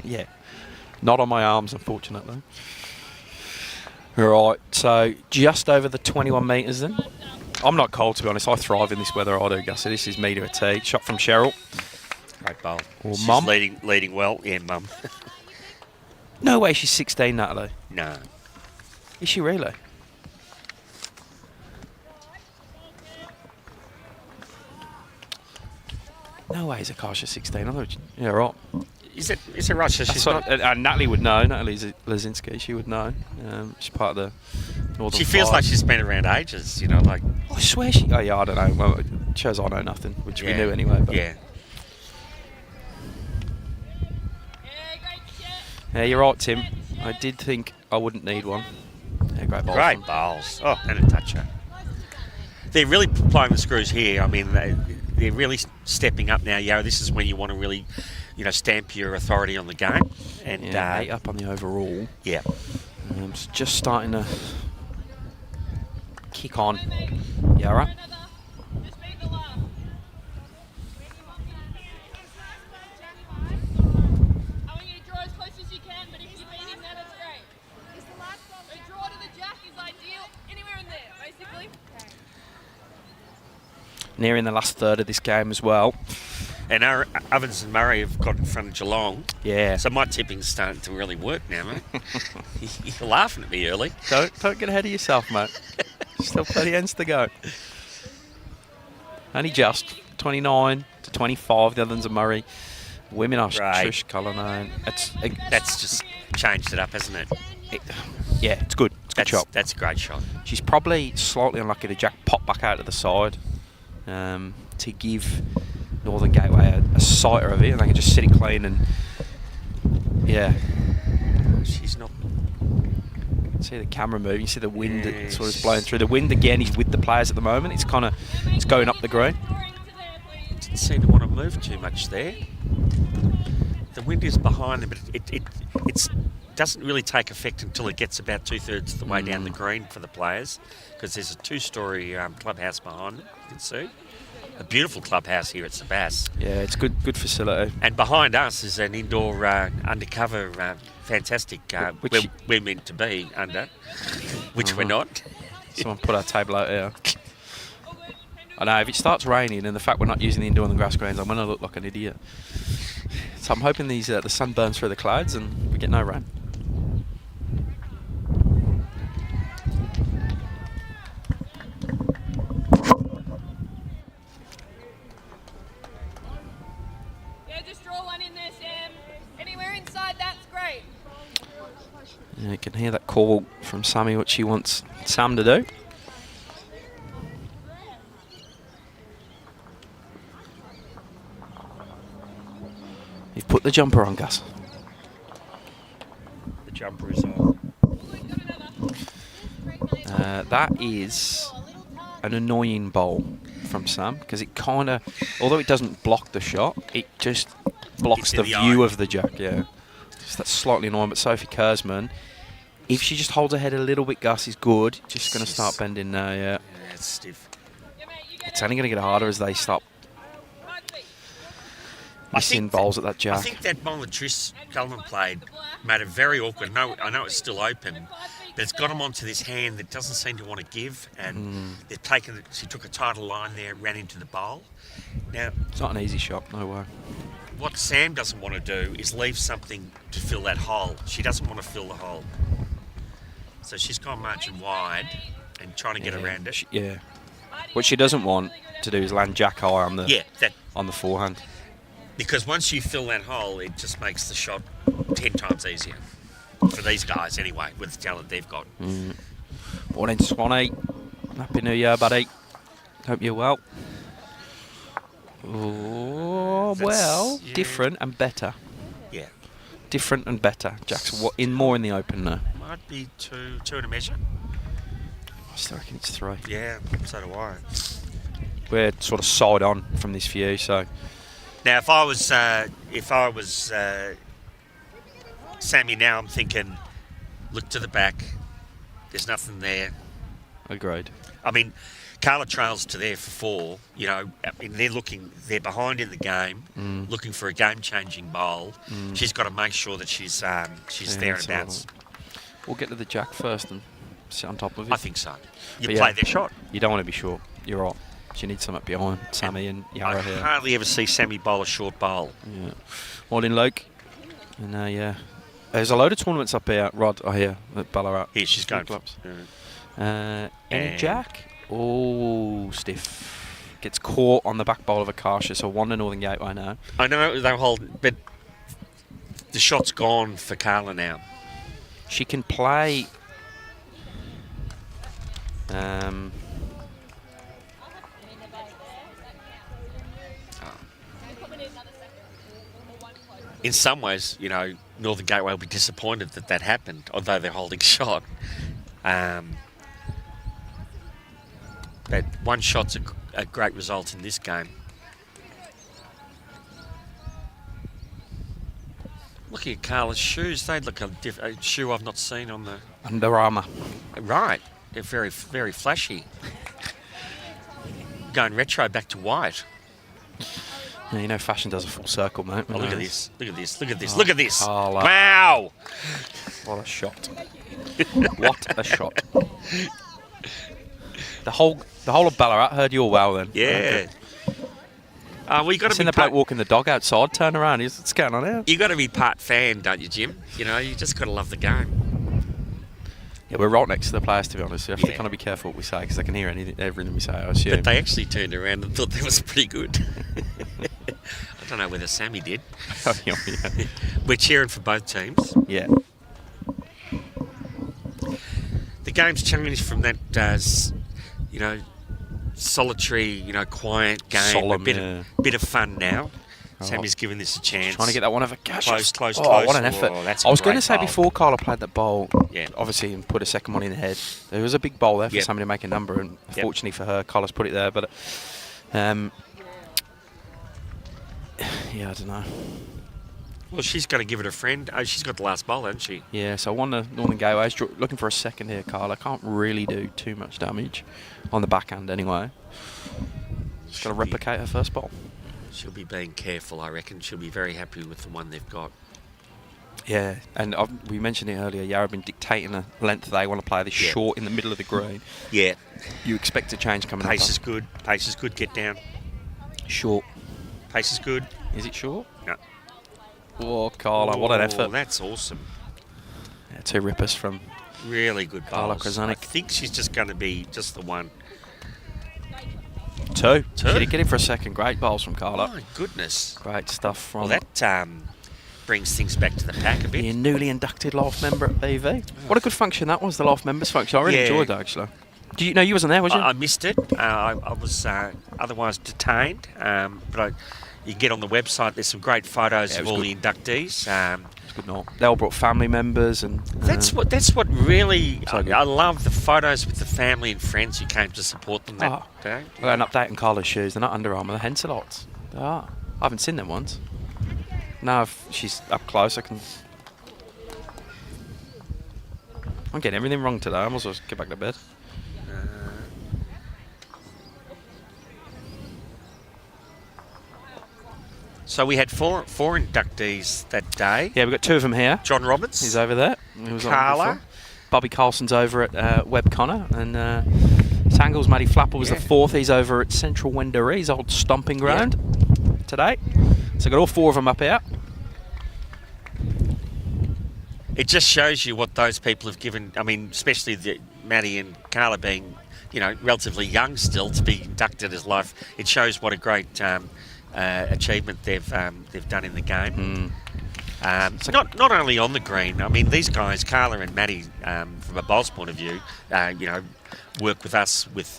Yeah. Not on my arms, unfortunately. Right, so just over the 21 metres then. I'm not cold, to be honest. I thrive in this weather. I do, Gus. So this is me to a tee. Shot from Cheryl. Great bowl. Or she's Mum. leading well. Yeah, Mum. No way she's 16, Natalie. No. Is she really? No way is Akasha 16. I thought, yeah, right. Is it right? So she's not. Natalie would know. Natalie Lazinski, she would know. She's part of the Northern She feels Five. like she's been around ages, you know, like. I swear she. Oh yeah, I don't know. Well, it shows I know nothing, which we knew anyway. But. Yeah. Yeah, you're right, Tim. I did think I wouldn't need one. Yeah, great bowls. Great bowls. Oh, and a toucher. They're really blowing the screws here. I mean, they're really stepping up now, Yarra. This is when you want to really, stamp your authority on the game. And Yeah, 8 up on the overall. Yeah. It's just starting to kick on, Yarra. Nearing the last third of this game as well. And our Ovens and Murray have got in front of Geelong. Yeah. So my tipping's starting to really work now, mate. You're laughing at me early. Don't get ahead of yourself, mate. Still plenty ends to go. Only just 29 to 25. The others are Murray. Women are Right. Trish Cullinane. That's just changed it up, hasn't it? Yeah, it's good. It's a good shot. That's a great shot. She's probably slightly unlucky to Jack pop back out to the side to give Northern Gateway a sighter of it, and they can just sit it clean and yeah. She's not. You can see the camera moving. You see the wind that sort of blowing through. The wind again is with the players at the moment. It's going up the green. Didn't seem to want to move too much there. The wind is behind them, but it doesn't really take effect until it gets about 2/3 of the way down the green for the players, because there's a 2-story clubhouse behind them. You can see a beautiful clubhouse here at Sebass. Yeah, it's good facility. And behind us is an indoor undercover, fantastic. Which we're meant to be under, which we're not. Someone put our table out here. I know, if it starts raining and the fact we're not using the indoor on the grass greens, I'm going to look like an idiot. So I'm hoping the sun burns through the clouds and we get no rain. Yeah, just draw one in there, Sam. Anywhere inside, that's great. Yeah, you can hear that call from Sammy, what she wants Sam to do. You've put the jumper on, Gus. The jumper is on. That is an annoying bowl from Sam, because it kind of, although it doesn't block the shot, it just blocks the view of the jack. Yeah, just that's slightly annoying. But Sophie Kurzman, if she just holds her head a little bit, Gus is good. Just going to start bending now. Yeah, Yeah, it's stiff. it's only going to get harder as they stop missing bowls at that jack. I think that bowl that Trish Cullinan played made it very awkward. No, I know it's still open, but it's got him onto this hand that doesn't seem to want to give, and they've taken. She took a tighter line there, ran into the bowl. Now, It's not an easy shot, no way. what Sam doesn't want to do is leave something to fill that hole. She doesn't want to fill the hole, so she's gone margin wide and trying to get around it. Yeah. What she doesn't want to do is land jack high on the on the forehand. Because once you fill that hole, it just makes the shot 10 times easier. For these guys, anyway, with the talent they've got. Morning, Swanee. Happy New Year, buddy. Hope you're well. Oh, well, yeah. different and better. Yeah. Different and better. Jack's more in the open now. Might be two and a measure. I still reckon it's 3. Yeah, so do I. We're sort of side on from this view, so Now, if I was Sammy now, I'm thinking, look to the back. There's nothing there. agreed. I mean, Carla trails to there for 4. You know, I mean, they're behind in the game, looking for a game-changing bowl. She's got to make sure that she's there and abouts. We'll get to the jack first and sit on top of it. I think so. You But play yeah, their shot. You don't want to be short. You're right. She needs something behind Sammy and Yarra I here. hardly ever see Sammy bowl a short bowl. Yeah. Morning, Luke. And yeah, there's a load of tournaments up here, Rod. I hear at Ballarat. Here, she's going. Clubs. Yeah. Any And- jack? Oh, stiff. Gets caught on the back bowl of Akasha, so 1 to Northern Gateway now. I know they're holding, but the shot's gone for Carla now. She can play. In some ways, you know, Northern Gateway will be disappointed that happened, although they're holding shot. But one shot's a great result in this game. Looking at Carla's shoes, they look a shoe I've not seen on the... Under Armour. Right. They're very, very flashy. Going retro back to white. Yeah, you know, fashion does a full circle, mate. Oh, look at this. Look at this. Look at this. Look at this. Carla. Wow. What a shot. What a shot. The whole of Ballarat heard you all well then. Yeah. Well, you got to Seen be the bloke walking the dog outside, turn around. What's going on here? You got to be part fan, don't you, Jim? You know, you just got to love the game. Yeah, we're right next to the players, to be honest. We have to Yeah. kind of be careful what we say because they can hear everything we say, I assume. But they actually turned around and thought that was pretty good. I don't know whether Sammy did. Yeah. We're cheering for both teams. Yeah. The game's changed from that, you know, solitary, you know, quiet game. Solemn, a bit of fun now. Oh. Sammy's given this a chance. Trying to get that one over cash. Close. What an effort. Oh, that's I was a going to great say bowl. before Carla played that bowl, Yeah. obviously, and put a second one in the head, there was a big bowl there for Yep. somebody to make a number, and Yep. fortunately for her, Carla's put it there. But, yeah, I don't know. Well, she's got to give it a friend. Oh, she's got the last bowl, hasn't she? Yeah, so I won the Northern Gateways. Looking for a second here, Carla. Can't really do too much damage on the backhand anyway. Just got to replicate her first bowl. She'll be being careful, I reckon. She'll be very happy with the one they've got. Yeah, and we mentioned it earlier. Yarra have been dictating the length they want to play this short in the middle of the green. Yeah. You expect a change coming Pace up. is good. Pace is good. Get down. Short. Pace is good. Is it short? No. Oh, Carla, what an effort. That's awesome. Yeah, 2 rippers from Really good Carla bowls. KRIZANIC. I think she's just going to be just the one. 2. Two? She did get in for a second. Great bowls from Carla. My goodness. Great stuff from Well, that brings things back to the pack a bit. the newly inducted Life member at BV. What a good function that was, the Life members function. I really Yeah. enjoyed that, actually. Do you know you wasn't there, was you? I missed it. I was otherwise detained. But you can get on the website. There's some great photos Yeah, it of was all good. the inductees. It's good night. They all brought family members and... That's what really So good. I love, the photos with the family and friends who came to support them that Oh. day. I got an update on Carla's shoes. They're not Under Armour, they're Hencelots. They are. I haven't seen them once. Now if she's up close, I can... I'm getting everything wrong today. I must as well get back to bed. So we had four inductees that day. Yeah, we've got 2 of them here. John Roberts. He's over there. He was on Carla. before. Bobby Carlson's over at Webb Connor. And Tangles Matty Flapper was the 4th. He's over at Central Wendourie's old stomping ground today. So got all 4 of them up here. It just shows you what those people have given. I mean, especially Maddie and Carla being, you know, relatively young still to be inducted as Life. It shows what a great achievement they've done in the game. Not only on the green. I mean, these guys, Carla and Maddie, from a bowls point of view, you know, work with us with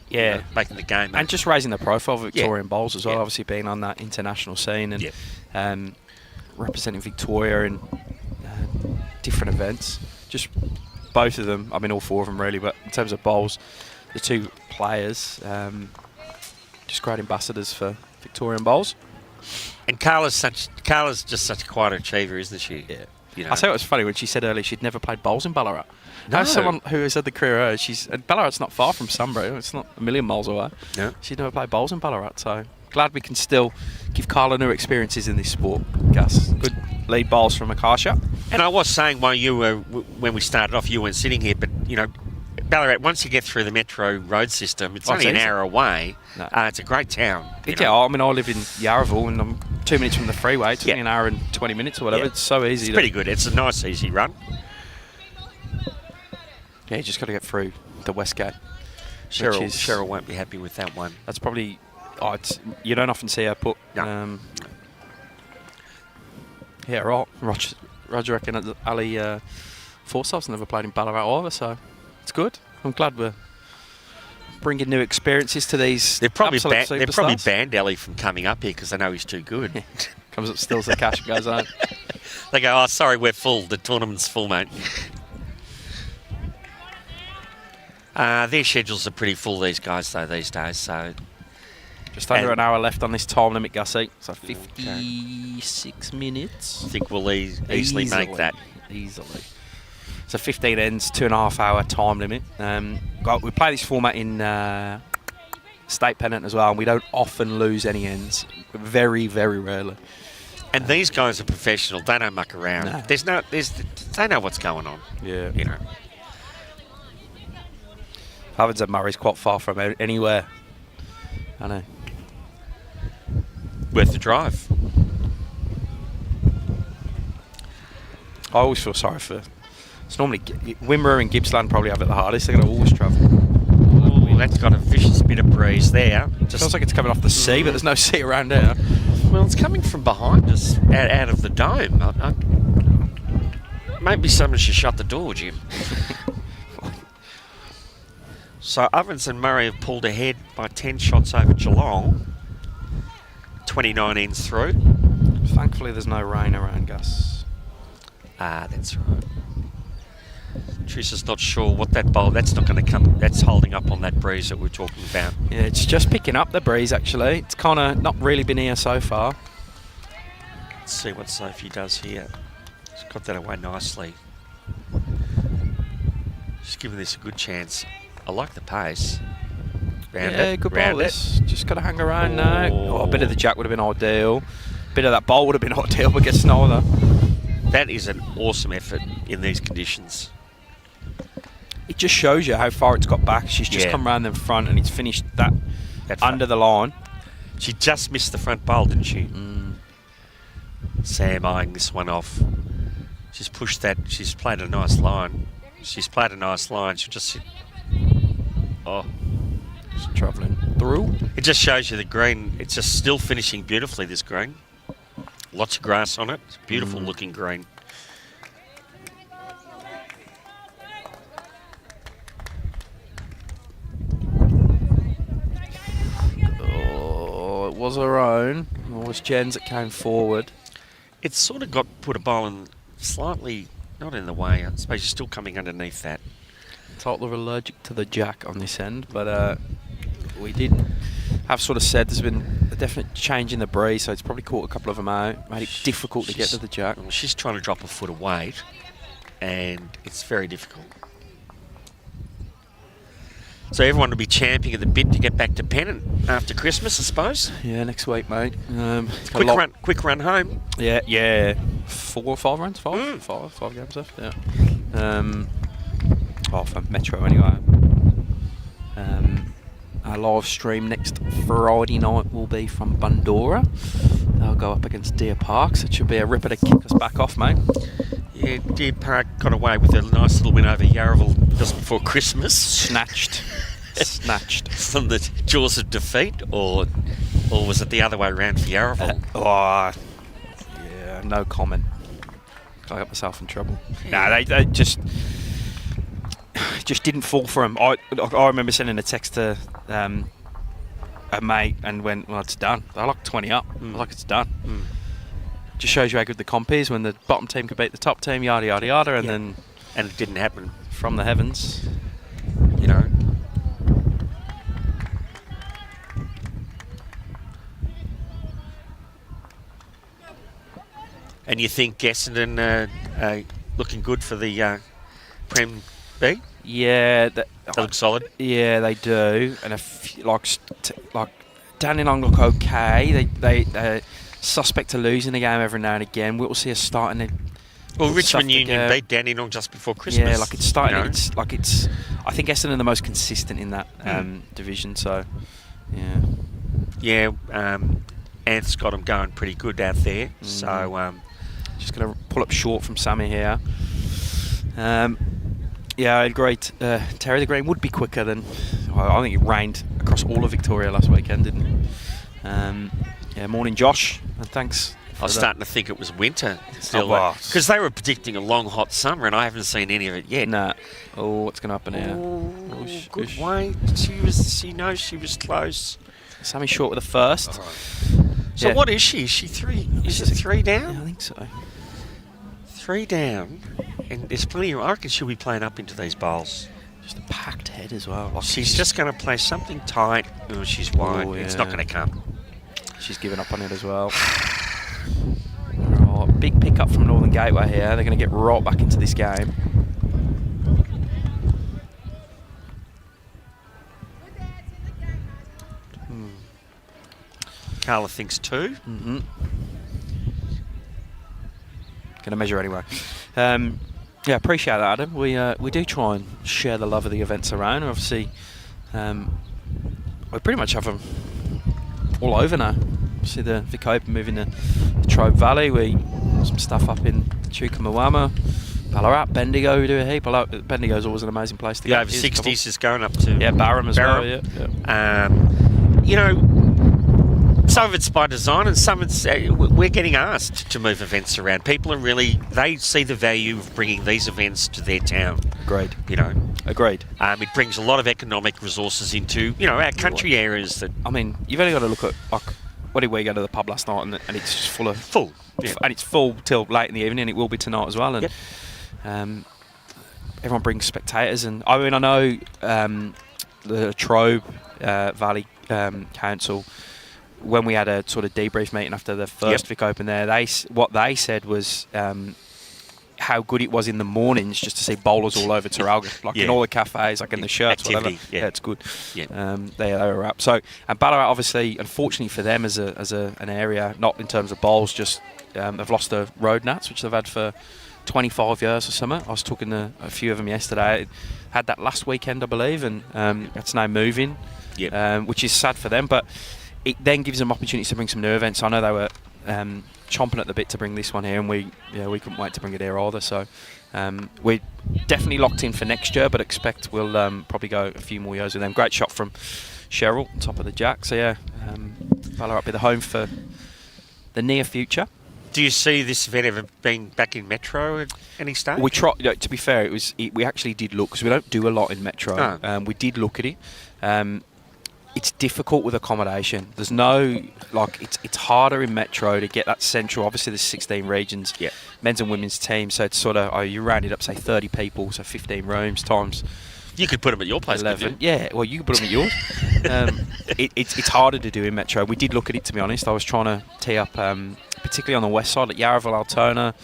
you know, making the game. And just raising the profile of Victorian bowls as well, Yeah. obviously being on that international scene and Yeah. representing Victoria in different events. Just both of them, I mean all 4 of them really, but in terms of bowls, the 2 players, just great ambassadors for Victorian bowls. And Carla's just such a quiet achiever, isn't she? Yeah. You know. I say it was funny when she said earlier she'd never played bowls in Ballarat. No. As someone who has had the career, and Ballarat's not far from Sunbury. It's not a million miles away. No. She'd never played bowls in Ballarat, so glad we can still give Carla new experiences in this sport. Gus, good lead bowls from Akasha. And I was saying while you were, when we started off, you weren't sitting here, but, you know, Ballarat, once you get through the metro road system, it's only an hour away. No. It's a great town. Yeah, I mean, I live in Yarraville and I'm 2 minutes from the freeway. It took me an hour and 20 minutes or whatever. Yeah. It's so easy. It's pretty good. It's a nice, easy run. Yeah, you just got to get through the West Gate. Cheryl won't be happy with that one. That's probably... you don't often see her put... No. Yeah, right. Roger reckon that Ali Forsyth's never played in Ballarat either, so it's good. I'm glad we're bringing new experiences to these They've probably superstars. banned Ellie from coming up here because they know he's too good. Comes up, steals the cash and goes home. They go, oh, sorry, we're full. The tournament's full, mate. Their schedules are pretty full, these guys, though, these days. So Just under an hour left on this time limit, Gussie. So 56 minutes. I think we'll easily make that. Easily. So 15 ends, 2.5 hour time limit. We play this format in state pennant as well, and we don't often lose any ends. Very, very rarely. And these guys are professional. They don't muck around. No. They know what's going on. Yeah. You know. Havens and Murray's quite far from anywhere. I know. Worth the drive. I always feel sorry for. It's normally Wimmera and Gippsland probably have it the hardest. They're going to always travel. Oh, that's got a vicious bit of breeze there. Just feels like it's coming off the sea, but there's no sea around here. Well, it's coming from behind us, out of the dome. Maybe someone should shut the door, Jim. So Ovens and Murray have pulled ahead by 10 shots over Geelong. 29 ends through. Thankfully, there's no rain around, Gus. That's right. Teresa's not sure what that bowl. That's not going to come. That's holding up on that breeze that we're talking about. Yeah, it's just picking up the breeze. Actually, it's kind of not really been here so far. Let's see what Sophie does here. She's got that away nicely. She's giving this a good chance. I like the pace. Good ball this. Just got to hang around now. Oh, a bit of the jack would have been ideal. A bit of that bowl would have been ideal, but gets neither. That is an awesome effort in these conditions. It just shows you how far it's got back. She's just come round in front and it's finished that under the line. She just missed the front bowl, didn't she? Sam eyeing this one off. She's pushed that. She's played a nice line. She'll just sit. Oh. Just travelling through. It just shows you the green. It's just still finishing beautifully, this green. Lots of grass on it. It's a beautiful looking green. Oh, it was her own. It was Jen's that came forward. It's sort of got put a bowl in slightly, not in the way. I suppose you're still coming underneath that. Total allergic to the jack on this end, but we did have sort of said there's been a definite change in the breeze, so it's probably caught a couple of them out, made it difficult to get to the jack. Well, she's trying to drop a foot of weight, and it's very difficult. So everyone will be champing at the bit to get back to pennant after Christmas, I suppose. Yeah, next week, mate. Quick run home. Yeah. 4 or 5 runs? Five games left. Yeah. For Metro anyway. Our live stream next Friday night will be from Bundora. They'll go up against Deer Park, so it should be a ripper to kick us back off, mate. Yeah, Deer Park got away with a nice little win over Yarraville just before Christmas. Snatched. From the jaws of defeat, or was it the other way around for Yarraville? Yeah, no comment. I got myself in trouble. Yeah. They just didn't fall for him. I remember sending a text to a mate and went, well, it's done. They're like 20 up. Like, it's done. Just shows you how good the comp is when the bottom team could beat the top team, yada, yada, yada, and it didn't happen. From the heavens, you know. And you think Essendon looking good for the Prem B? Yeah, they look solid. Yeah, they do. And like Dandenong look okay. They suspect to losing the game every now and again. We'll see us starting to. Well, Richmond Union beat Dandenong just before Christmas. Yeah, like it's starting. You know? I think Essendon are the most consistent in that division. So, yeah. Yeah, Anth's got them going pretty good out there. So, just going to pull up short from Sammy here. Yeah, I agree. Terry, the green would be quicker than. I think it rained across all of Victoria last weekend, didn't it? Yeah, morning, Josh, and thanks. I was starting to think it was winter still, because they were predicting a long, hot summer, and I haven't seen any of it yet. Nah. Oh, what's going to happen here? Oh, good way. She knows she was close. Sammy short with the first. So what is she? Is she 3? Is it 3 down? Yeah, I think so. 3 down, and there's plenty of. I reckon she'll be playing up into these bowls. Just a packed head as well. Like She's just going to play something tight. Oh, she's wide. Oh, It's yeah. not going to come. She's given up on it as well. Right, big pickup from Northern Gateway here. They're going to get right back into this game. Carla thinks 2. Mm-hmm. Going to measure anyway. Yeah, appreciate that, Adam. We do try and share the love of the events around. Obviously, we pretty much have them all over now. See the Vic Open moving the Trobe Valley. We some stuff up in Moama, Ballarat, Bendigo. We do a heap. Bendigo's always an amazing place to Yeah, go. over It is a couple. 60s is going up to Barham as well. Barham. Yeah. You know, some of it's by design, and some it's we're getting asked to move events around. People are really, they see the value of bringing these events to their town. Agreed. You know, Agreed. it brings a lot of economic resources into our country areas that I mean, you've only got to look at like, what did we go to the pub last night, and it's just full of full. Yeah. and it's full till late in the evening. It will be tonight as well, and Yep. everyone brings spectators. And I mean, I know the Trobe Valley Council, when we had a sort of debrief meeting after the first Vic Open there, what they said was how good it was in the mornings just to see bowlers all over Terralga, like in all the cafes, like in the shirts, Activity, whatever. yeah. It's good. Yeah. They were up. So, and Ballarat, obviously, unfortunately for them as an area, not in terms of bowls, just they've lost the road nats, which they've had for 25 years or something. I was talking to a few of them yesterday. Had that last weekend, I believe, and it's now moving, which is sad for them, but it then gives them opportunities to bring some new events. I know they were chomping at the bit to bring this one here, and we couldn't wait to bring it here either. So we're definitely locked in for next year, but expect we'll probably go a few more years with them. Great shot from Cheryl, on top of the jack. So yeah, Ballarat be the home for the near future. Do you see this event ever being back in Metro at any stage? We tried. To be fair, we actually did look, because we don't do a lot in Metro. Oh. We did look at it. It's difficult with accommodation. There's no, like, it's harder in Metro to get that central. Obviously, there's 16 regions, men's and women's teams. So it's sort of, you round it up, say 30 people, so 15 rooms times. You could put them at your place, 11. Yeah, well, you can put them at yours. It's harder to do in Metro. We did look at it, to be honest. I was trying to tee up, particularly on the west side, at Yarraville, Altona,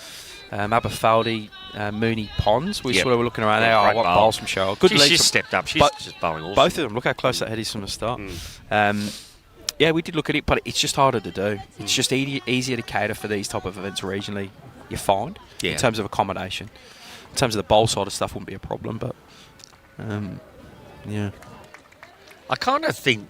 Aberfeldy, Mooney Ponds. We sort of were looking around there. Great What bowl. bowls from Cheryl. Good lead. She's stepped up. She's just bowling awesome. Both of them. Look how close that head is from the start. Yeah, we did look at it, but it's just harder to do. It's just easier to cater for these type of events regionally, you find, in terms of accommodation. In terms of the bowl side of stuff, wouldn't be a problem, but yeah. I kind of think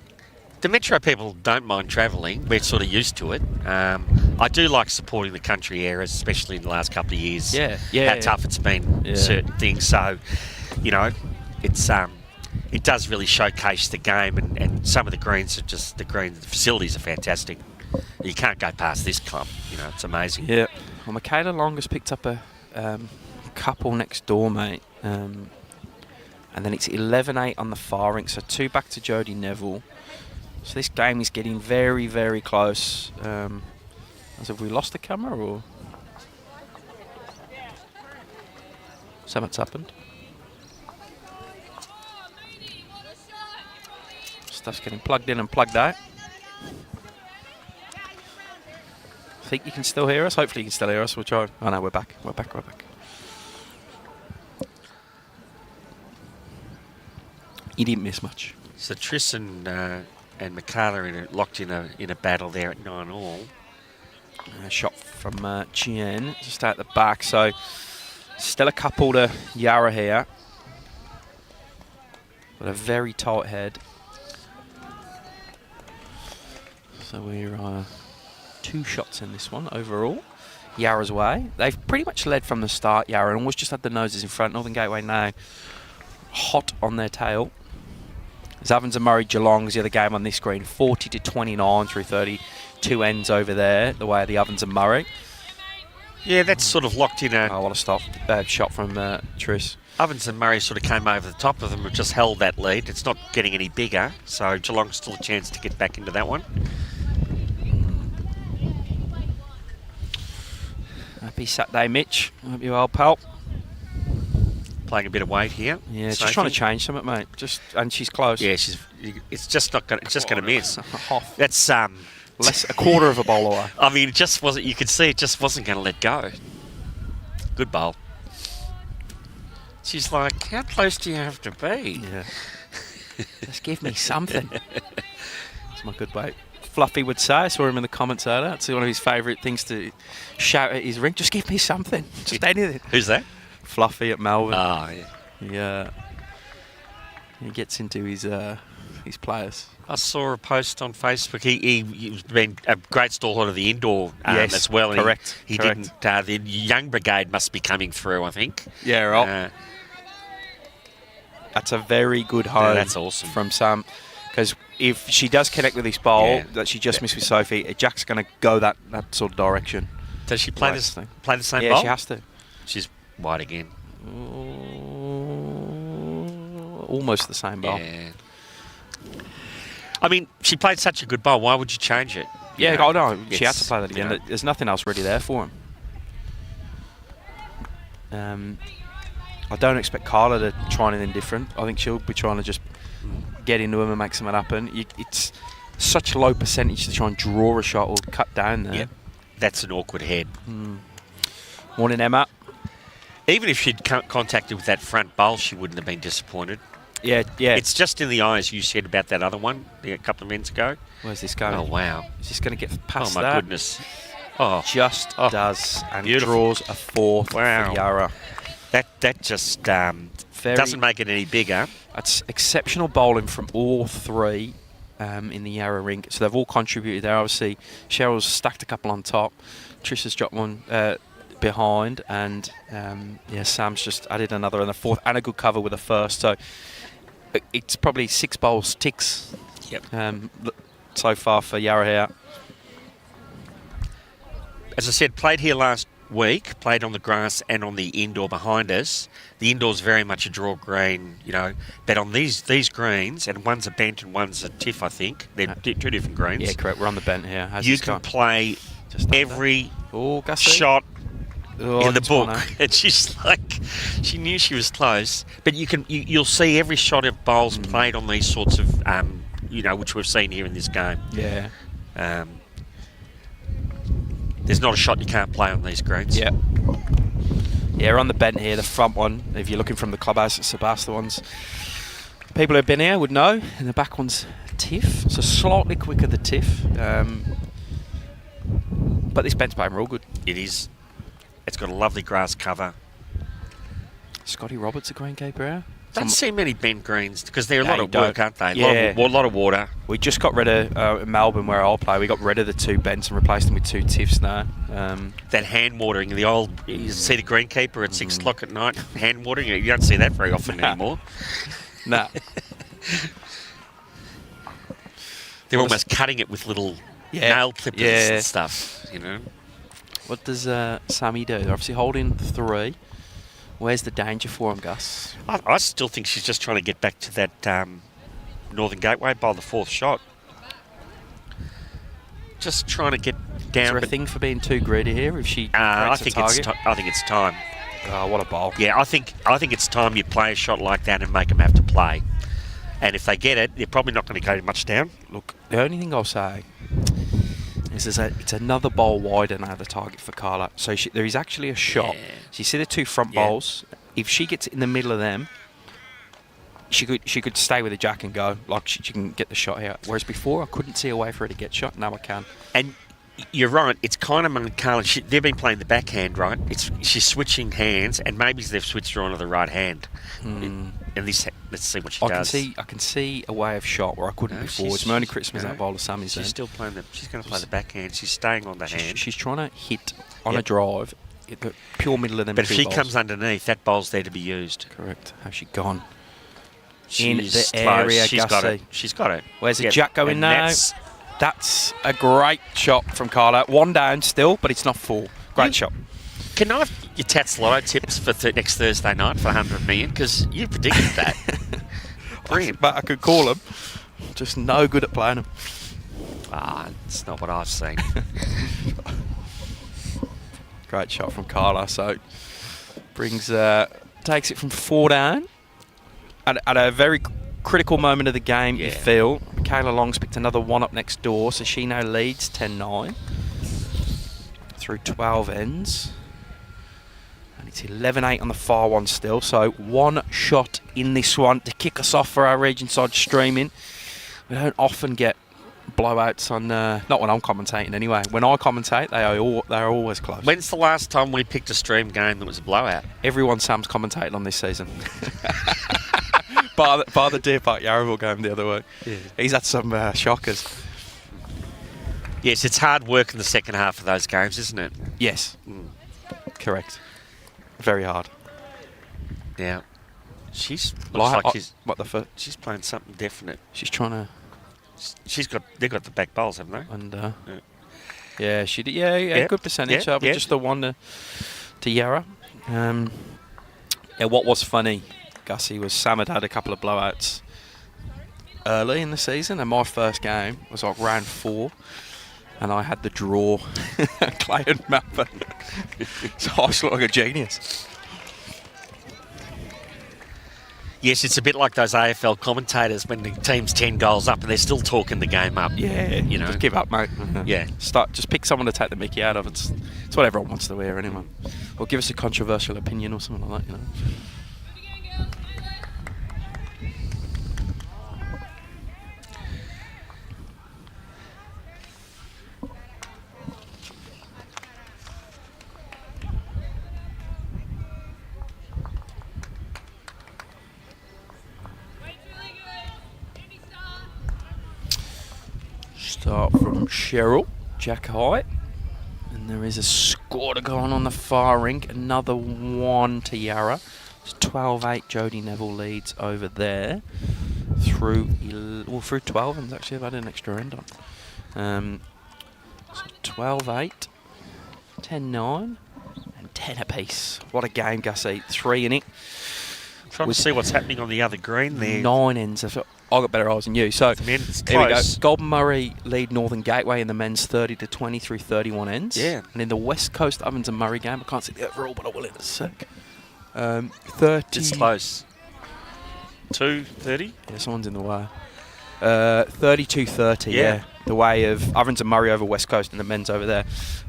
the Metro people don't mind travelling. We're sort of used to it. I do like supporting the country areas, especially in the last couple of years. How tough it's been, certain things. So, it does really showcase the game, and some of the greens are just, the facilities are fantastic. You can't go past this club. It's amazing. Yeah. Well, Michaela Long has picked up a couple next door, mate. And then it's 11-8 on the far rink, so 2 back to Jodie Neville. So this game is getting very, very close. Have we lost the camera, or something's happened? Stuff's getting plugged in and plugged out. I think you can still hear us. Hopefully you can still hear us. We'll try. Oh no, we're back. We're back. You didn't miss much. So Triss and Michaela are locked in a battle there at 9-all. Shot from Chien, just out the back. So still a couple to Yarra here. But a very tight head. So we're 2 shots in this one overall. Yarra's way. They've pretty much led from the start, Yarra, and almost just had the noses in front. Northern Gateway now hot on their tail. Zavins and Murray Geelong's the other game on this screen, 40-29 through 32 ends over there, the way of the Ovens and Murray. Yeah, that's sort of locked in a... Oh, what a stop. Shot from Triss. Ovens and Murray sort of came over the top of them and just held that lead. It's not getting any bigger, so Geelong's still a chance to get back into that one. Happy Saturday, Mitch. Hope you're well, pal. playing a bit of weight here. Yeah, Sophie. just trying to change something, mate. And she's close. Yeah, it's just not going. It's just going to miss. Half. That's Less a quarter of a bowl away. I mean, it just wasn't. You could see it just wasn't going to let go. Good bowl. She's like, how close do you have to be? Yeah. Just give me something. It's my good weight. Fluffy would say. I saw him in the commentator. It's one of his favourite things to shout at his Rink. Just give me something. Just anything. Who's that? Fluffy at Melbourne. Oh, yeah. Yeah. He gets into his players. I saw a post on Facebook. He's been a great stalwart of the indoor Yes, as well. correct. He correct. didn't. The young brigade must be coming through, I think. Yeah, right. That's a very good home. That's awesome. From Sam. Because if she does connect with this bowl Yeah. that she just missed with Sophie, Jack's going to go that sort of direction. Does she play Right, this? so- Play the same Yeah, bowl? she has to. She's wide again. Almost the same bowl. Yeah. I mean, she played such a good bowl. Why would you change it? Yeah, You know, no, she had to it's, play that you again. know. There's nothing else really there for him. I don't expect Carla to try anything different. I think she'll be trying to just get into him and make something happen. It's such a low percentage to try and draw a shot or cut down there. Yep. That's an awkward head. Morning, Emma. Even if she'd contacted with that front bowl, she wouldn't have been disappointed. Yeah. It's just in the eyes you said about that other one a couple of minutes ago. Where's this going? Oh, wow. Is this going to get Oh, past my that? goodness. Oh, Just Oh, does and beautiful. draws a fourth Wow. for Yarra. that just doesn't make it any bigger. That's exceptional bowling from all three in the Yarra Rink. So they've all contributed there. Obviously, Cheryl's stacked a couple on top. Trisha's dropped one behind. And, Sam's just added another and a fourth and a good cover with a first. So it's probably 6 bowls ticks so far for Yarra here. As I said, played here last week, played on the grass and on the indoor behind us. The indoor's very much a draw green, but on these greens, and one's a bent and one's a tiff, I think. They're two different greens. Yeah, correct. We're on the bent here. How's You this can going? play Just under. every Gussie. shot Oh, in the that's one, book. eh? And she's like, she knew she was close. But you'll see every shot of bowls played on these sorts of, which we've seen here in this game. Yeah. There's not a shot you can't play on these greens. Yeah. Yeah, we're on the bent here, the front one. If you're looking from the clubhouse at Sebasta ones, people who've been here would know. And the back one's tiff, so slightly quicker the tiff. But this bent's playing real good. It is. It's got a lovely grass cover. Scotty Roberts, a greenkeeper here. Don't see many bent greens because they're a lot you of work, don't. aren't they? Yeah. A lot of water. We just got rid of, in Melbourne where I'll play, we got rid of the 2 bents and replaced them with 2 tiffs now. That hand watering, the old, you see the greenkeeper at 6 o'clock at night, hand watering, you don't see that very often anymore. Nah. They're almost cutting it with little nail clippers and stuff, What does Sammy do? They're obviously holding 3. Where's the danger for him, Gus? I still think she's just trying to get back to that Northern Gateway by the 4th shot. Just trying to get down. Is there a thing for being too greedy here if she I breaks think a target? I think it's time. Oh, what a bowl. Yeah, I think it's time you play a shot like that and make them have to play. And if they get it, they're probably not going to go much down. Look, the only thing I'll say is it's another bowl wider now, the target for Carla. So there is actually a shot. Yeah. So you see the 2 front bowls. If she gets in the middle of them, she could stay with the jack and go. Like she can get the shot here. Whereas before, I couldn't see a way for her to get shot. Now I can. And you're right, it's kind of among Carla. They've been playing the backhand, right? She's switching hands, and maybe they've switched her onto the right hand. And let's see what she does. I can see a way of shot where I couldn't before. It's my only criticism that bowl of Sammy's. She's still playing she's going to play the backhand. She's staying on the hand. She's trying to hit on a drive, the pure middle of them. But if 2 she bowls. comes underneath, that bowl's there to be used. Correct. How's she gone? She's the close. area, She's got it. Gussie. She's got it. Where's the jack going and now? That's a great shot from Carla. 1 down still, but it's not full. Great shot. Can I have your Tats Lotto tips for next Thursday night for 100 million? Because you predicted that. Brilliant. But I could call them. Just no good at playing them. It's not what I've seen. Great shot from Carla. So brings takes it from 4 down at a very critical moment of the game, you feel. Kayla Long's picked another one up next door, so she now leads 10-9 through 12 ends. And it's 11-8 on the far one still, so one shot in this one to kick us off for our region side streaming. We don't often get blowouts on, not when I'm commentating anyway. When I commentate, they're always close. When's the last time we picked a stream game that was a blowout? Everyone Sam's commentated on this season. Bar the Deer Park Yarraville game the other week. Yeah. He's had some shockers. Yes, it's hard work in the second half of those games, isn't it? Yes. Correct. Very hard. Yeah. She's she's playing something definite. She's trying to. They've got the back bowls, haven't they? And yeah, she did. Yeah, good percentage. Just the one to Yarra. What was funny, Gussie, was Sam had a couple of blowouts early in the season, and my first game was like round 4, and I had the draw, Clayton Mapper. So I was like a genius. Yes, it's a bit like those AFL commentators when the team's 10 goals up and they're still talking the game up. Yeah, you know. Just give up, mate. Yeah. Just pick someone to take the mickey out of. It's what everyone wants to hear anyway. Or give us a controversial opinion or something like that, you know. Start from Cheryl, Jack High, and there is a score to go on the far rink. Another one to Yarra. It's 12-8. Jodie Neville leads over there through 12 and actually I've had an extra end on. So 12-8, 10-9, and 10 apiece. What a game, Gussie. 3 in it. Trying to see what's happening on the other green there. 9 ends. I got better eyes than you. So here we go. Golden Murray lead Northern Gateway in the men's 30-20 through 31 ends. Yeah. And in the West Coast Ovens and Murray game, I can't see the overall, but I will in a sec. 30. It's close. 2:30. Yeah, someone's in the way. 32-30. Yeah. The way of Ovens and Murray over West Coast and the men's over there.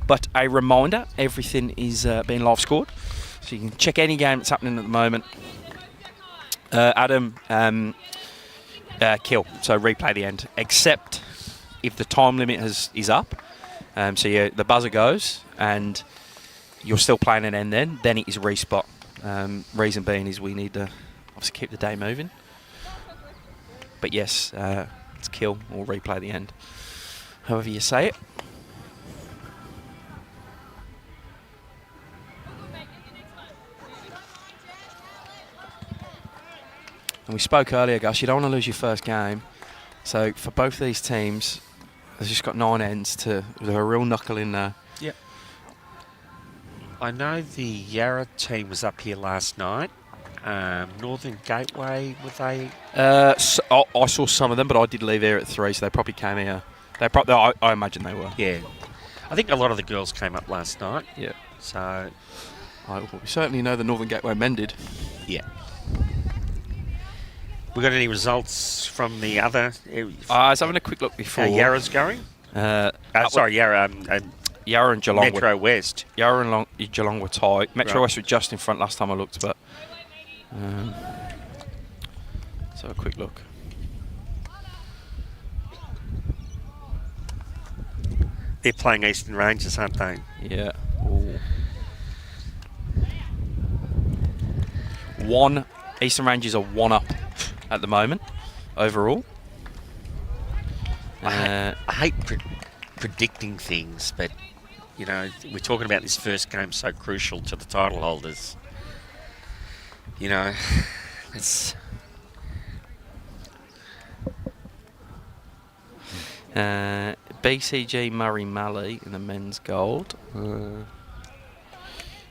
But a reminder, everything is being live scored, so you can check any game that's happening at the moment. Adam. Kill, so replay the end, except if the time limit is up. So the buzzer goes and you're still playing an end then it is respot. Reason being is we need to obviously keep the day moving. But yes, it's kill or replay the end, however you say it. And we spoke earlier, Gus, you don't want to lose your first game. So for both these teams, they've just got 9 ends with a real knuckle in there. Yep. I know the Yarra team was up here last night. Northern Gateway, were they? So I saw some of them, but I did leave here at 3, so they probably came here. I imagine they were. Yeah. I think a lot of the girls came up last night. Yeah. So we certainly know the Northern Gateway men did. Yeah. We got any results from the other? I was having a quick look before. Yarra's going? Yarra. Yarra and Geelong. Metro West. Yarra and Geelong were tied. Metro West were just in front last time I looked, but. So a quick look. They're playing Eastern Rangers, aren't they? Yeah. Ooh. Eastern Rangers are 1 up at the moment overall. I hate predicting things, but you know, we're talking about this first game so crucial to the title holders. You know, it's BCG Murray Malley in the men's gold.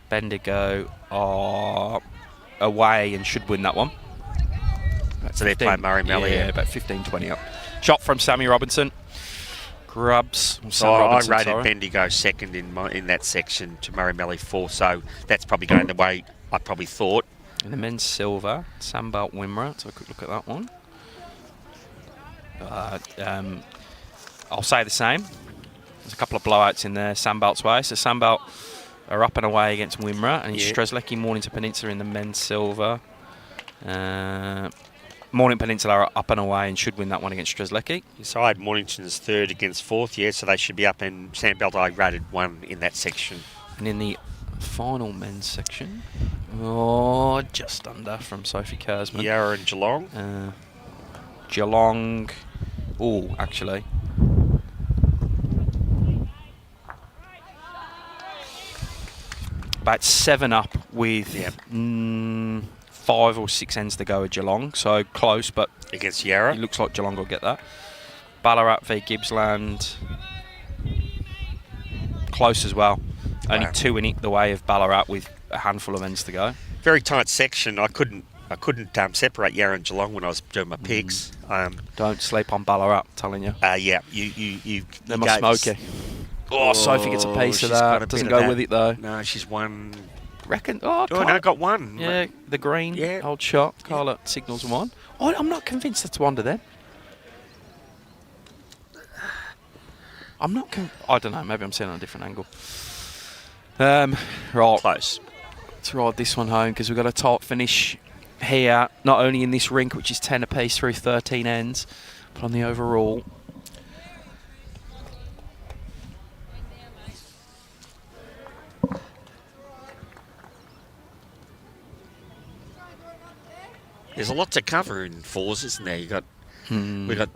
Bendigo are away and should win that one. So they're playing Murray Malley. Yeah, about 15-20 up. Shot from Sammy Robinson. Grubs. So I rated Bendigo second in that section to Murray Malley 4. So that's probably going the way I probably thought. In the men's silver, Sandbelt Wimmera. Let's have a quick look at that one. I'll say the same. There's a couple of blowouts in there, Sandbelt's way. So Sandbelt are up and away against Wimmera, and Strzelecki, Mornington Peninsula in the men's silver. Mornington Peninsula are up and away and should win that one against Strzelecki. Inside Mornington's third against fourth, so they should be up, and Sandbelt I rated 1 in that section. And in the final men's section, just under from Sophie Kersman. Yarra and Geelong. Geelong, actually. About 7 up with 5 or 6 ends to go at Geelong, so close, but against Yarra. It looks like Geelong will get that. Ballarat v Gippsland, close as well. Only 2 in the way of Ballarat with a handful of ends to go. Very tight section. I couldn't separate Yarra and Geelong when I was doing my picks. Don't sleep on Ballarat, telling you. They're my smoky. Sophie gets a piece of that. Doesn't go with it though. No, she's won. Reckon? No, got 1. Yeah, the green. Yeah. Old shot. Carla signals 1. I'm not convinced that's 1 to them. I'm not. I don't know. Maybe I'm seeing it on a different angle. Right. Close. Let's ride this one home because we've got a top finish here. Not only in this rink, which is 10 apiece through 13 ends, but on the overall. There's a lot to cover in fours, isn't there? We've got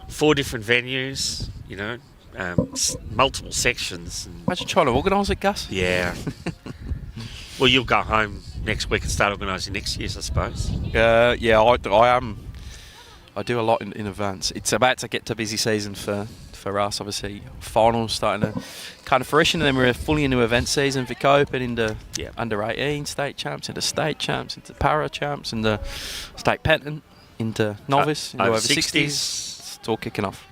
4 different venues, multiple sections. Imagine trying to organise it, Gus. Yeah. Well, you'll go home next week and start organising next year's, I suppose. I am. I do a lot in advance. It's about to get to busy season for us, obviously. Finals starting to kind of fruition, and then we're fully into event season. Vic Open into under 18 state champs, into state champs, into para champs, into state patent, into novice, into over 60s. It's all kicking off.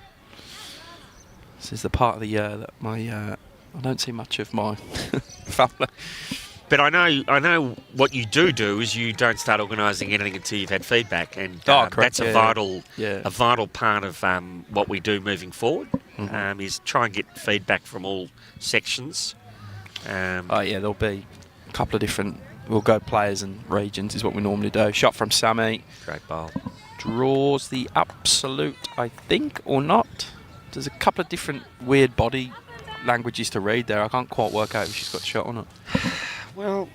This is the part of the year that I don't see much of my family. But I know what you do is you don't start organising anything until you've had feedback, and that's a vital part of what we do moving forward. Is try and get feedback from all sections. There'll be a couple of different. We'll go players and regions is what we normally do. Shot from Sammy. Great bowl. Draws the absolute, I think, or not. There's a couple of different weird body languages to read there. I can't quite work out if she's got shot or not. Well,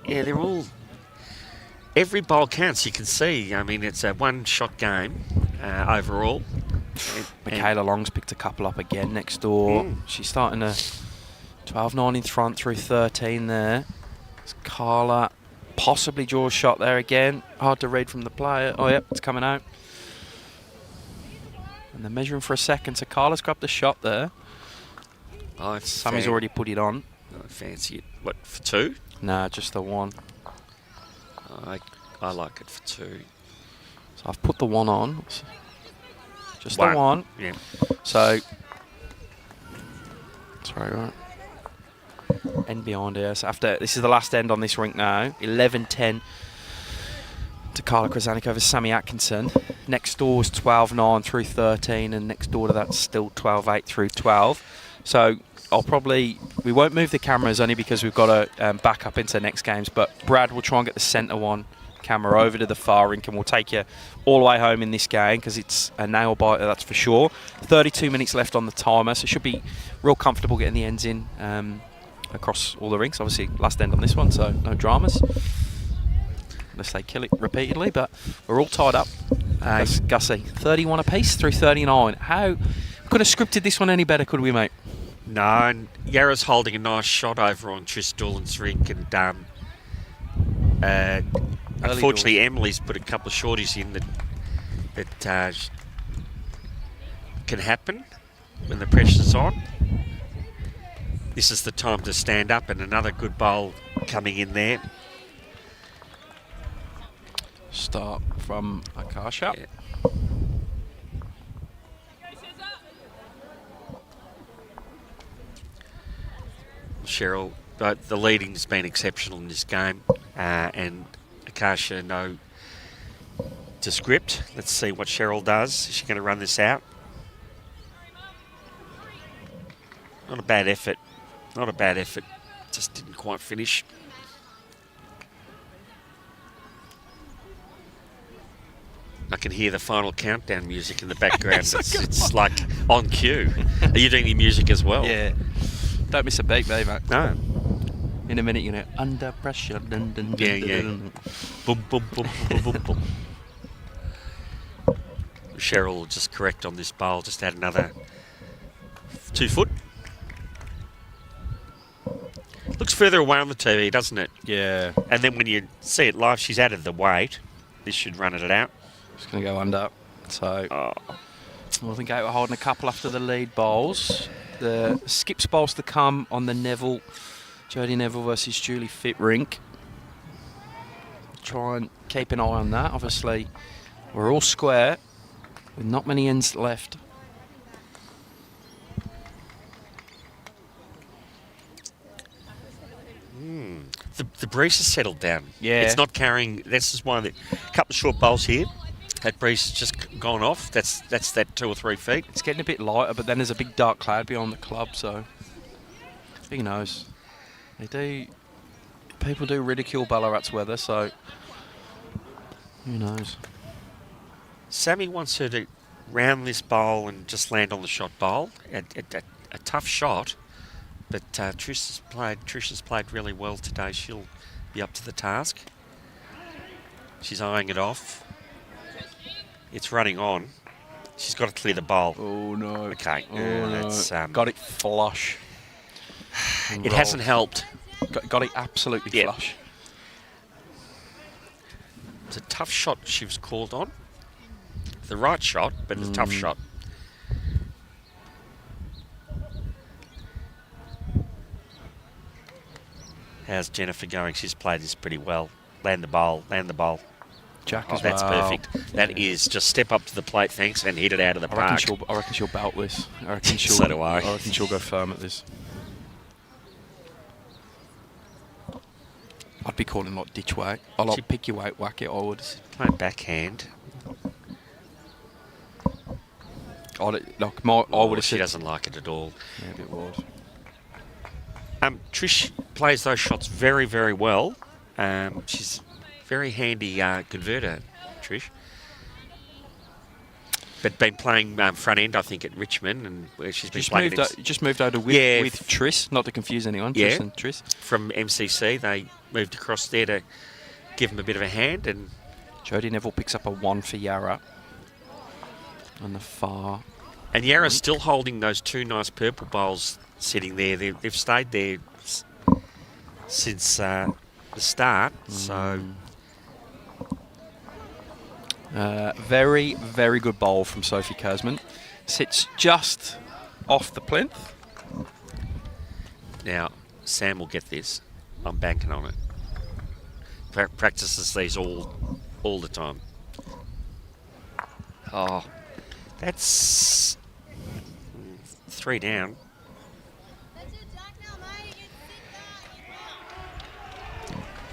they're all. Every bowl counts. You can see. I mean, it's a one-shot game overall. Michaela Long's picked a couple up again next door. She's starting to 12-9 in front through 13 there. It's Carla possibly draws shot there again. Hard to read from the player. Oh, yep, it's coming out. And they're measuring for a second. So Carla's grabbed the shot there. Sammy's already put it on. I fancy it. What, for 2? Nah, just the 1. I like it for 2. So I've put the 1 on. Just the 1. Yeah. So, sorry, right. End behind here. So this is the last end on this rink now. 11-10 to Carla KRIZANIC over Sammy Atkinson. Next door is 12-9 through 13, and next door to that's still 12-8 through 12. So we won't move the cameras only because we've got to back up into the next games, but Brad will try and get the centre one camera over to the far rink, and we'll take you all the way home in this game because it's a nail biter, that's for sure. 32 minutes left on the timer, so it should be real comfortable getting the ends in across all the rinks. Obviously, last end on this one, so no dramas. Unless they kill it repeatedly, but we're all tied up. Gussie, 31 apiece through 39. How could have scripted this one any better, could we, mate? No, and Yarra's holding a nice shot over on Trish Doolan's rink, and unfortunately Emily's put a couple of shorties in that can happen when the pressure's on. This is the time to stand up, and another good bowl coming in there. Start from Akasha. Yeah. Cheryl but the leading's been exceptional in this game, and Akasha no to script. Let's see what Cheryl does. Is she going to run this out? Not a bad effort. Not a bad effort. Just didn't quite finish. I can hear the final countdown music in the background. It's like on cue. Are you doing the music as well? Yeah. Don't miss a beat, mate. No. In a minute, you know, under pressure. Dun, dun, dun, Yeah, dun, yeah. dun. Boom, boom, boom, boom, boom, boom. Cheryl will just correct on this bowl. Just add another 2 foot. Looks further away on the TV, doesn't it? Yeah. And then when you see it live, she's added the weight. This should run it out. Just going to go under. So, Oh. Northern Gate were holding a couple after the lead bowls. The skips bowls to come on the Neville. Jodie Neville versus Julie Fit Rink. Try and keep an eye on that. Obviously, we're all square with not many ends left. The breeze has settled down. Yeah. It's not carrying. This is one of the couple of short bowls here. That breeze has just gone off. That's that 2 or 3 feet. It's getting a bit lighter, but then there's a big dark cloud behind the club, so who knows? People do ridicule Ballarat's weather, so who knows? Sammy wants her to round this bowl and just land on the shot bowl. A tough shot, but Trish has played really well today. She'll be up to the task. She's eyeing it off. It's running on. She's got to clear the bowl. Oh no! Okay, that's got it flush. It hasn't helped. Got it absolutely Yep. flush. It's a tough shot she was called on. The right shot, but it's a tough shot. How's Jennifer going? She's played this pretty well. Land the bowl, land the bowl. Jack Oh, as that's well. perfect. That is just step up to the plate, thanks, and hit it out of the I reckon park. I reckon she'll belt this. I reckon she'll. So do I. I reckon she'll go firm at this. I'd be calling like ditch whack. I like pick your weight, whack it. I would. Playing backhand. I would have She said. doesn't like it at all. Yeah, a bit wild. Trish plays those shots very, very well. She's very handy converter, Trish. But been playing front end, I think, at Richmond, and where she's been playing Just moved over with Tris, not to confuse anyone. Yeah. Tris and Tris. from MCC. They moved across there to give them a bit of a hand, and Jodie Neville picks up a 1 for Yarra on the far. And Yarra's still holding those 2 nice purple bowls sitting there. They've stayed there since the start. So Very, very good bowl from Sophie Kazman. Sits just off the plinth. now Sam will get this. I'm banking on it. Practices these all the time. Oh, that's 3 down.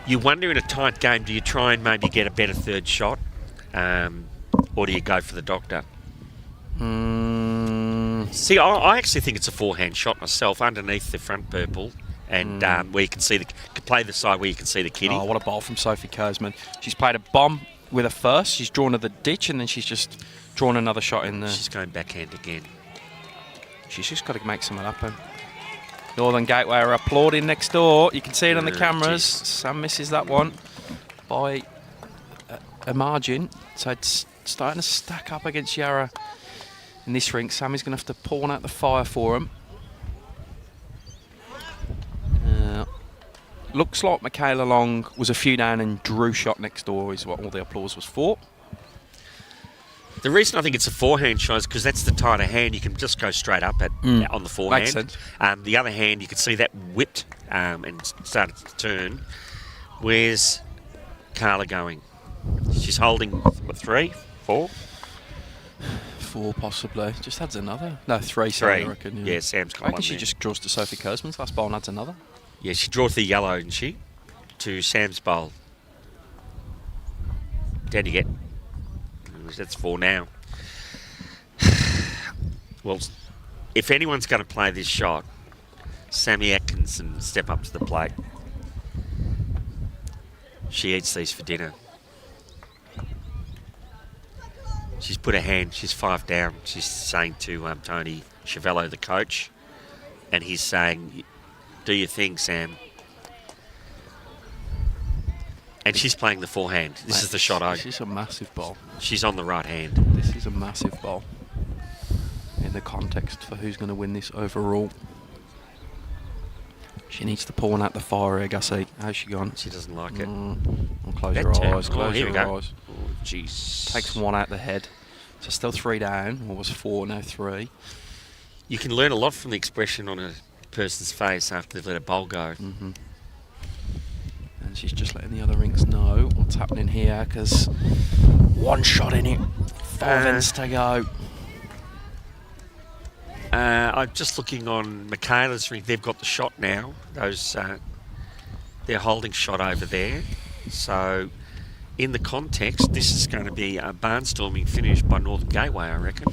You wonder in a tight game, do you try and maybe get a better third shot, or do you go for the doctor? See, I actually think it's a forehand shot myself, underneath the front purple, and where you can see play the side where you can see the kitty. Oh, what a bowl from Sophie Kazman. She's played a bomb with a first. She's drawn to the ditch, and then she's just drawn another shot in there. She's going backhand again. She's just got to make something happen. Northern Gateway are applauding next door. You can see it on the cameras. Geez. Sam misses that one by a margin. So it's starting to stack up against Yarra in this rink. Sammy's going to have to pour one out the fire for him. Looks like Michaela Long was a few down and drew shot next door is what all the applause was for. The reason I think it's a forehand shot is because that's the tighter hand. You can just go straight up on the forehand. Makes sense. The other hand, you can see that whipped and started to turn. Where's Carla going? She's holding, what, 3, 4? 4 possibly. Just adds another. No, 3, sorry, I reckon. Yeah, Sam's got I reckon one she there. just draws to Sophie Kazman's last bowl and adds another. Yeah, she draws the yellow, didn't she? To Sam's bowl. Down you get. That's 4 now. Well, if anyone's going to play this shot, Sammy Atkinson step up to the plate. She eats these for dinner. She's put her hand, she's 5 down. She's saying to Tony Chiavello, the coach, and he's saying, do your thing, Sam. And she's playing the forehand. This is the shot. This is a massive ball. She's on the right hand. This is a massive ball. In the context for who's going to win this overall. She needs to pull one out the fire here, Gussie. How's she gone? She doesn't like it. Close your eyes. Close here we your go. eyes. Oh, jeez. Takes one out the head. So still 3 down. Or was 4, now 3. You can learn a lot from the expression on a person's face after they've let a bowl go. And she's just letting the other rinks know what's happening here, because 1 shot in it. 5 ends to go. I'm just looking on Michaela's rink. They've got the shot now. Those they're holding shot over there. So in the context, this is going to be a barnstorming finish by Northern Gateway, I reckon.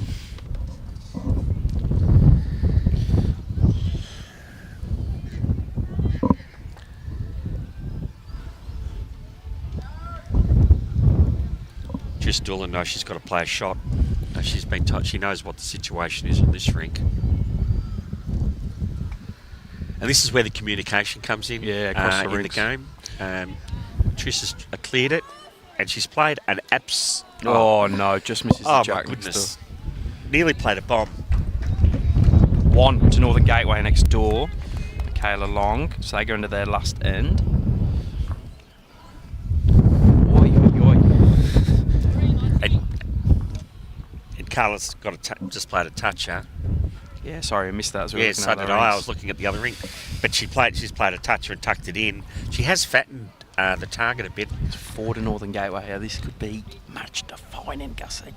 Just Doolan knows she's got to play a shot. She's been taught. She knows what the situation is on this rink. And this is where the communication comes in, across the in the game. Trish has cleared it, and she's played an abs... Oh, no, just misses the jack. Oh, my goodness. Nearly played a bomb. 1 to Northern Gateway next door. Michaela Long, so they go into their last end. Oi, oi, oi. And Carla's got just played a toucher. Yeah, sorry, I missed that as well. Yeah, so did I. I was looking at the other rink. But she's played a toucher and tucked it in. She has fattened the target a bit. It's 4 to Northern Gateway here. This could be match defining, Gussie.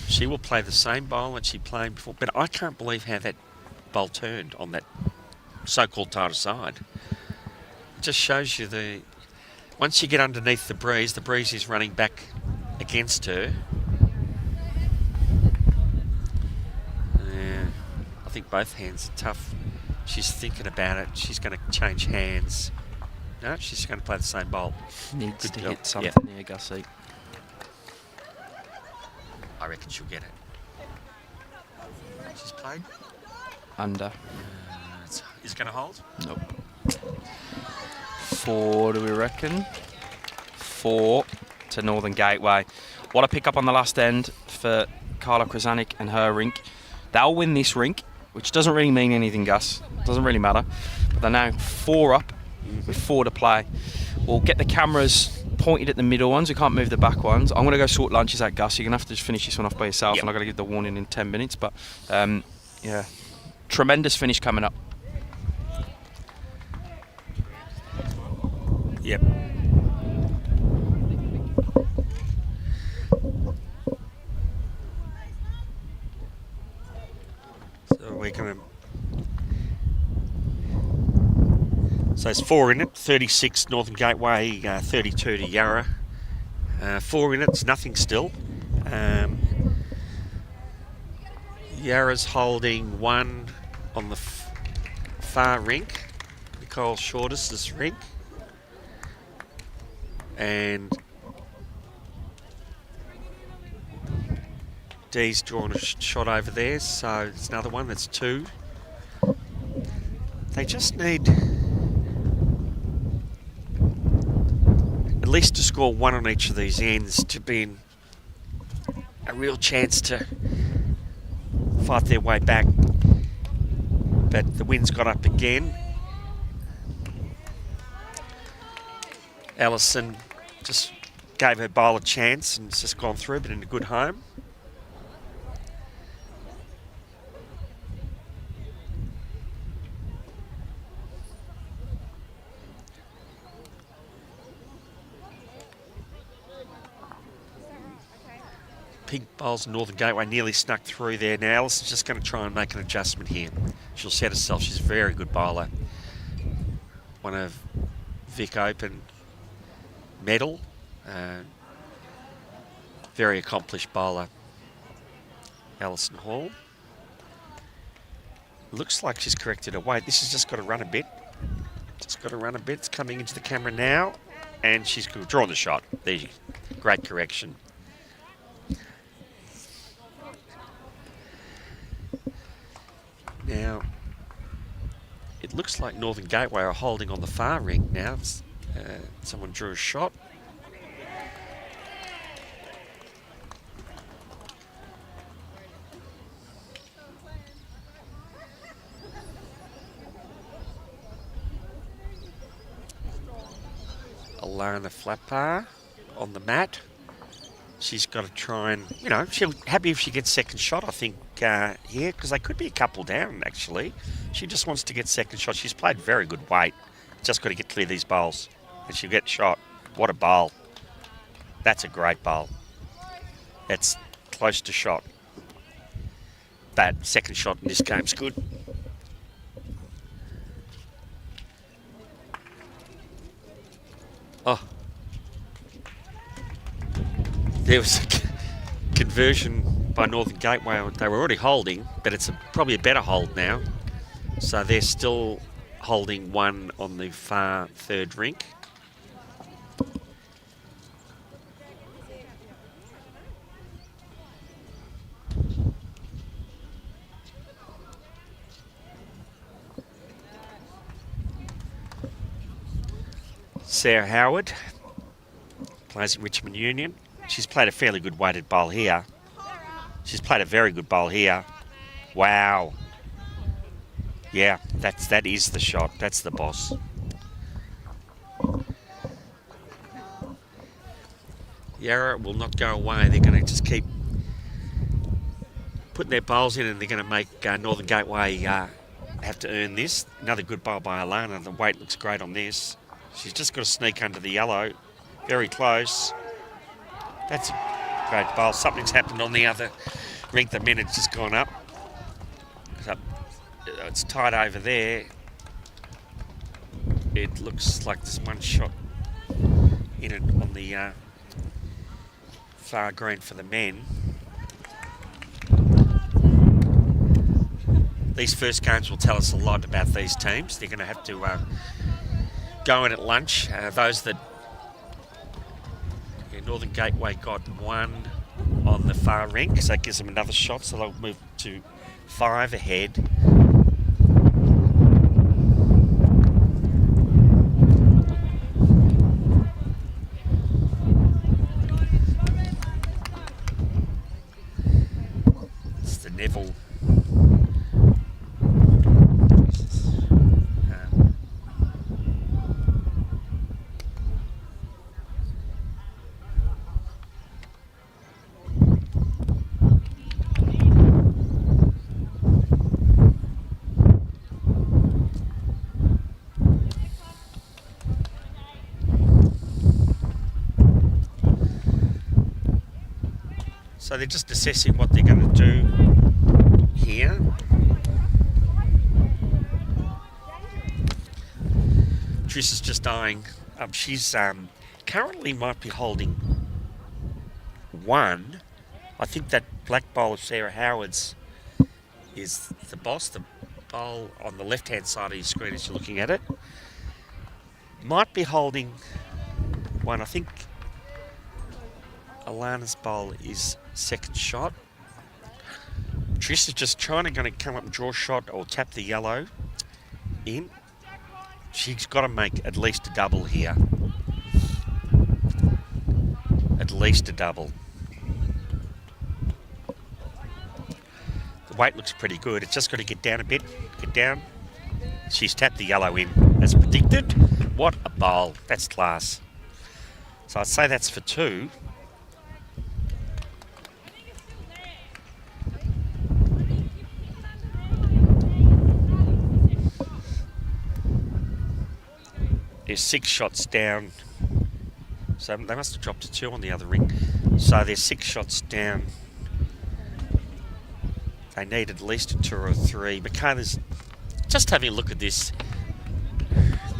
She will play the same bowl that she played before. But I can't believe how that bowl turned on that so-called tighter side. It just shows you the... Once you get underneath the breeze is running back against her. Yeah, I think both hands are tough. She's thinking about it. She's going to change hands. No, she's going to play the same bowl. Needs Good to job. hit something here, Gussie. I reckon she'll get it. She's played. Under. Is it going to hold? Nope. 4, do we reckon? 4 to Northern Gateway. What a pick up on the last end for Carla KRIZANIC and her rink. They'll win this rink, which doesn't really mean anything, Gus. Doesn't really matter. But they're now 4 up with 4 to play. We'll get the cameras pointed at the middle ones. We can't move the back ones. I'm going to go sort lunches out, Gus. You're going to have to just finish this one off by yourself, and I've got to give the warning in 10 minutes. But, yeah, tremendous finish coming up. Yep. So we're going to... So it's 4 in it, 36 Northern Gateway, 32 to Yarra. 4 in it, it's nothing still. Yarra's holding 1 on the far rink, Nicole Shortis' rink. And Dee's drawn a shot over there, so it's another one, that's 2. They just need at least to score 1 on each of these ends to be in a real chance to fight their way back. But the wind's got up again. Allison just gave her bowl a chance and it's just gone through, but in a good home. Pink bowls Northern Gateway nearly snuck through there. Now Alison's just going to try and make an adjustment here. She'll set herself. She's a very good bowler. won a Vic Open medal. Very accomplished bowler, Alison Hall. Looks like she's corrected her weight. This has just got to run a bit. Just got to run a bit. It's coming into the camera now. And she's drawn the shot. There you go. Great correction. Now, it looks like Northern Gateway are holding on the far ring now. Someone drew a shot. Alana Flapper on the mat. She's got to try and, you know, she'll happy if she gets second shot, I think, here, because they could be a couple down, actually. She just wants to get second shot. She's played very good weight. Just got to get clear these bowls, and she'll get shot. What a bowl. That's a great bowl. That's close to shot. That second shot in this game's good. Oh. There was a conversion by Northern Gateway. They were already holding, but it's probably a better hold now. So they're still holding one on the far third rink. Sarah Howard plays at Richmond Union. She's played a fairly good weighted bowl here. She's played a very good bowl here. Wow. Yeah, that is the shot. That's the boss. Yarra will not go away. They're going to just keep putting their bowls in, and they're going to make Northern Gateway have to earn this. Another good bowl by Alana. The weight looks great on this. She's just got to sneak under the yellow. Very close. That's a great bowl. Something's happened on the other rink. The minute's just gone up. So it's tight over there. It looks like there's one shot in it on the far green for the men. These first games will tell us a lot about these teams. They're going to have to go in at lunch. Those that Northern Gateway got one on the far rink, so that gives them another shot, so they'll move to 5 ahead. It's the Neville. So they're just assessing what they're going to do here. Trish is just eyeing up. She's currently might be holding one. I think that black bowl of Sarah Howard's is the boss. The bowl on the left-hand side of your screen as you're looking at it. Might be holding one. I think Alana's bowl is second shot. Trish is just going to come up and draw a shot or tap the yellow in. She's got to make at least a double here. At least a double. The weight looks pretty good. It's just got to get down a bit. Get down. She's tapped the yellow in as predicted. What a bowl. That's class. So I'd say that's for 2. There's 6 shots down. So they must have dropped to 2 on the other ring. So there's 6 shots down. They need at least a 2 or a 3. But Carter's just having a look at this.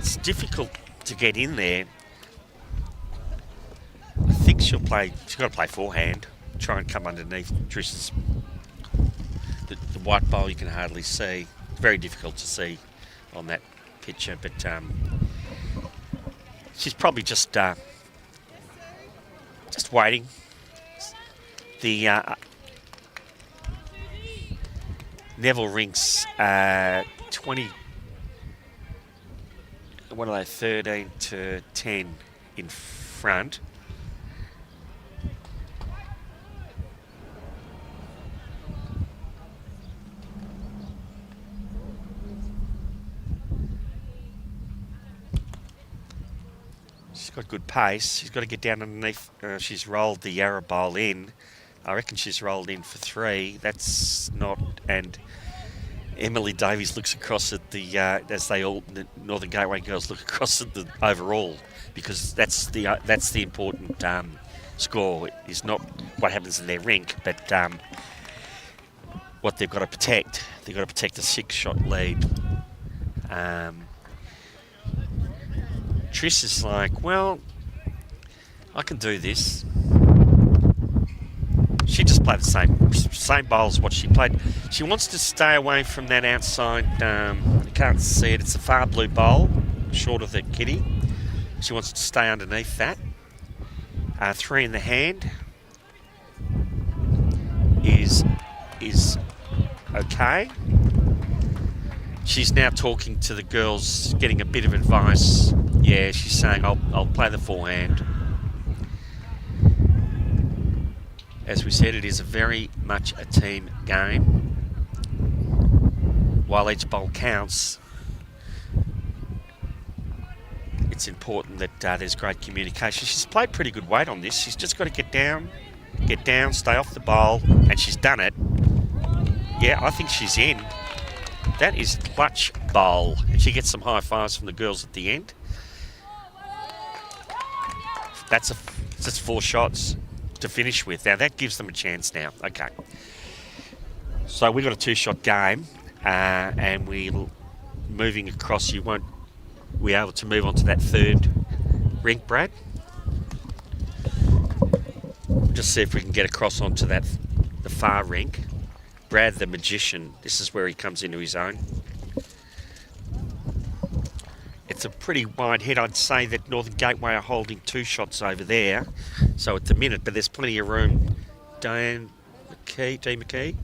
it's difficult to get in there. I think she's got to play forehand, try and come underneath Trish's. The white ball you can hardly see. Very difficult to see on that picture, but she's probably just waiting. The Neville Rink's 20. What are they? 13 to 10 in front. She's got good pace. She's got to get down underneath. She's rolled the Yarra bowl in. I reckon she's rolled in for 3. That's not. And Emily Davies looks across at the the Northern Gateway girls look across at the overall, because that's the important score. Is not what happens in their rink, but what they've got to protect. They've got to protect a 6-shot lead. Trish is like, well, I can do this. She just played the same bowl as what she played. She wants to stay away from that outside. You can't see it. It's a far blue bowl, short of the kitty. She wants to stay underneath that. 3 in the hand is okay. She's now talking to the girls, getting a bit of advice. Yeah, she's saying, I'll play the forehand. As we said, it is very much a team game. While each bowl counts, it's important that there's great communication. She's played pretty good weight on this. She's just got to get down, stay off the bowl, and she's done it. Yeah, I think she's in. That is clutch bowl. And she gets some high fives from the girls at the end. That's 4 shots to finish with. Now that gives them a chance now. Okay. So we've got a 2-shot game, and we're moving across. You won't be able to move on to that 3rd rink, Brad. Just see if we can get across onto the far rink. Brad the magician, this is where he comes into his own. It's a pretty wide head. I'd say that Northern Gateway are holding 2 shots over there. So at the minute, but there's plenty of room. D McKee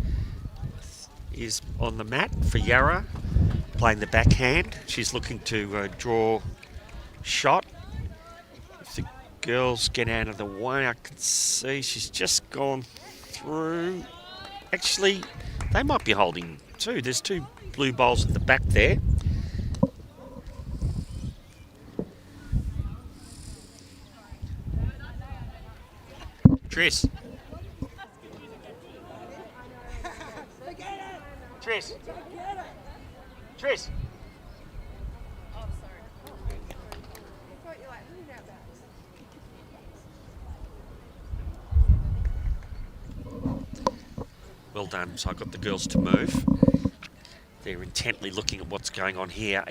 is on the mat for Yarra, playing the backhand. She's looking to draw shot. If the girls get out of the way, I can see she's just gone through. Actually, they might be holding 2. There's 2 blue bowls at the back there. Trish. Trish. Trish. Oh, sorry. I thought you were like, who that back? Well done. So I got the girls to move. They're intently looking at what's going on here.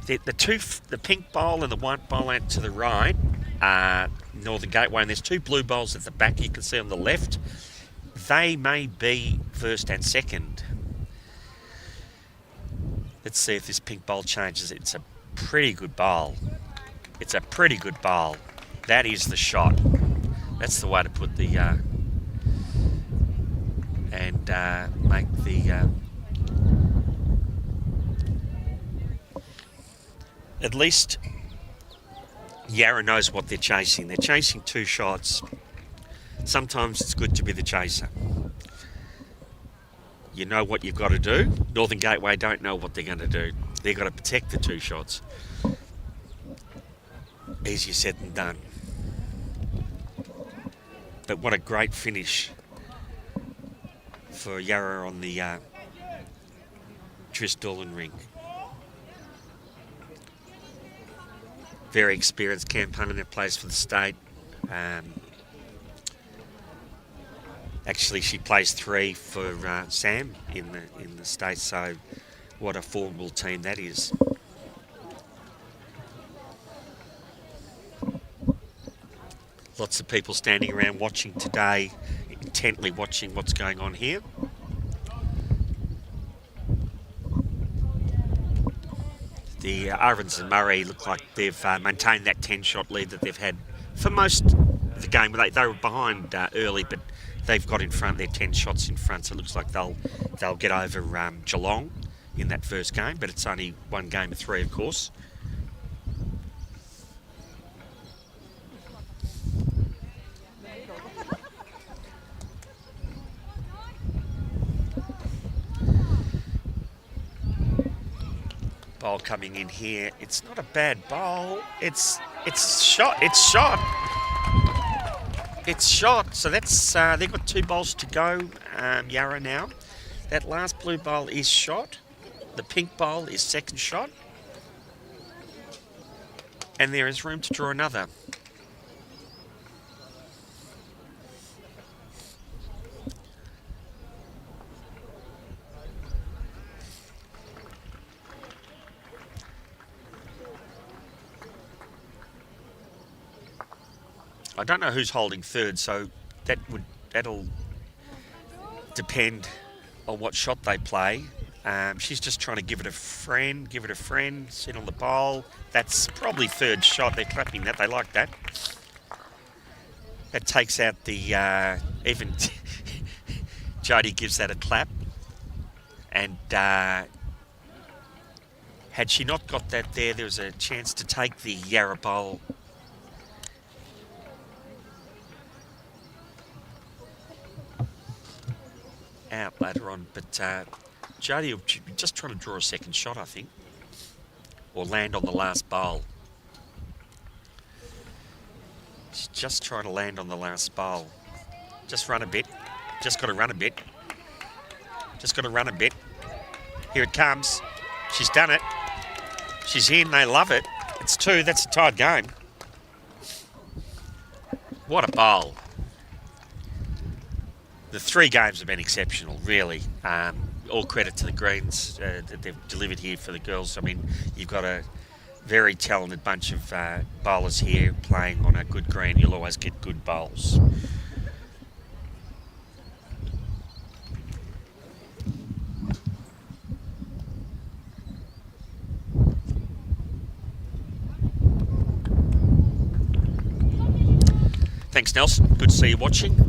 The pink bowl and the white bowl out to the right are Northern Gateway, and there's 2 blue bowls at the back you can see on the left. They may be 1st and 2nd. Let's see if this pink bowl changes. It's a pretty good bowl. It's a pretty good bowl. That is the shot. That's the way to put the make the at least Yarra knows what they're chasing. They're chasing 2 shots. Sometimes it's good to be the chaser. You know what you've got to do. Northern Gateway don't know what they're going to do. They've got to protect the 2 shots. Easier said than done. But what a great finish for Yarra on the Trish Dolan rink. Very experienced campaigner that plays for the state. Actually, she plays 3 for Sam in the state. So, what a formidable team that is. Lots of people standing around watching today, intently watching what's going on here. The Irvins and Murray look like they've maintained that 10-shot lead that they've had for most of the game. They were behind early, but they've got in front. They're 10 shots in front, so it looks like they'll get over Geelong in that first game. But it's only one game of 3, of course. Bowl coming in here. It's not a bad bowl. It's shot. It's shot. It's shot. So that's they've got 2 bowls to go. Yarra now. That last blue bowl is shot. The pink bowl is second shot. And there is room to draw another. I don't know who's holding third, so that'll depend on what shot they play. She's just trying to give it a friend, sit on the bowl. That's probably third shot. They're clapping that. They like that. That takes out the even Jodie gives that a clap. And had she not got that there was a chance to take the Yarra bowl. Out later on, but Jodie will be just trying to draw a second shot, I think, or land on the last bowl. She's just trying to land on the last bowl. Just run a bit. Just got to run a bit. Just got to run a bit. Here it comes. She's done it. She's in. They love it. It's 2. That's a tied game. What a bowl. The 3 games have been exceptional, really. All credit to the Greens that they've delivered here for the girls. I mean, you've got a very talented bunch of bowlers here playing on a good green. You'll always get good bowls. Thanks, Nelson. Good to see you watching.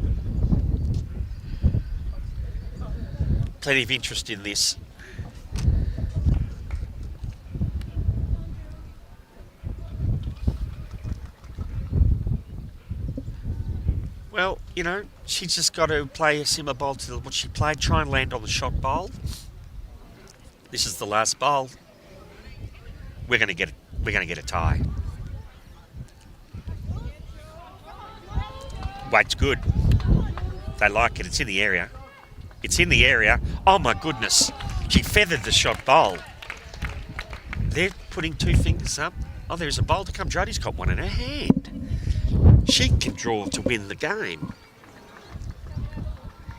Plenty of interest in this. Well, you know, she's just got to play a similar bowl to what she played. Try and land on the shot bowl. This is the last bowl. We're going to get a tie. Weight's good. They like it. It's in the area. It's in the area. Oh, my goodness. She feathered the shot bowl. They're putting 2 fingers up. Oh, there's a bowl to come. Jodie's got one in her hand. She can draw to win the game.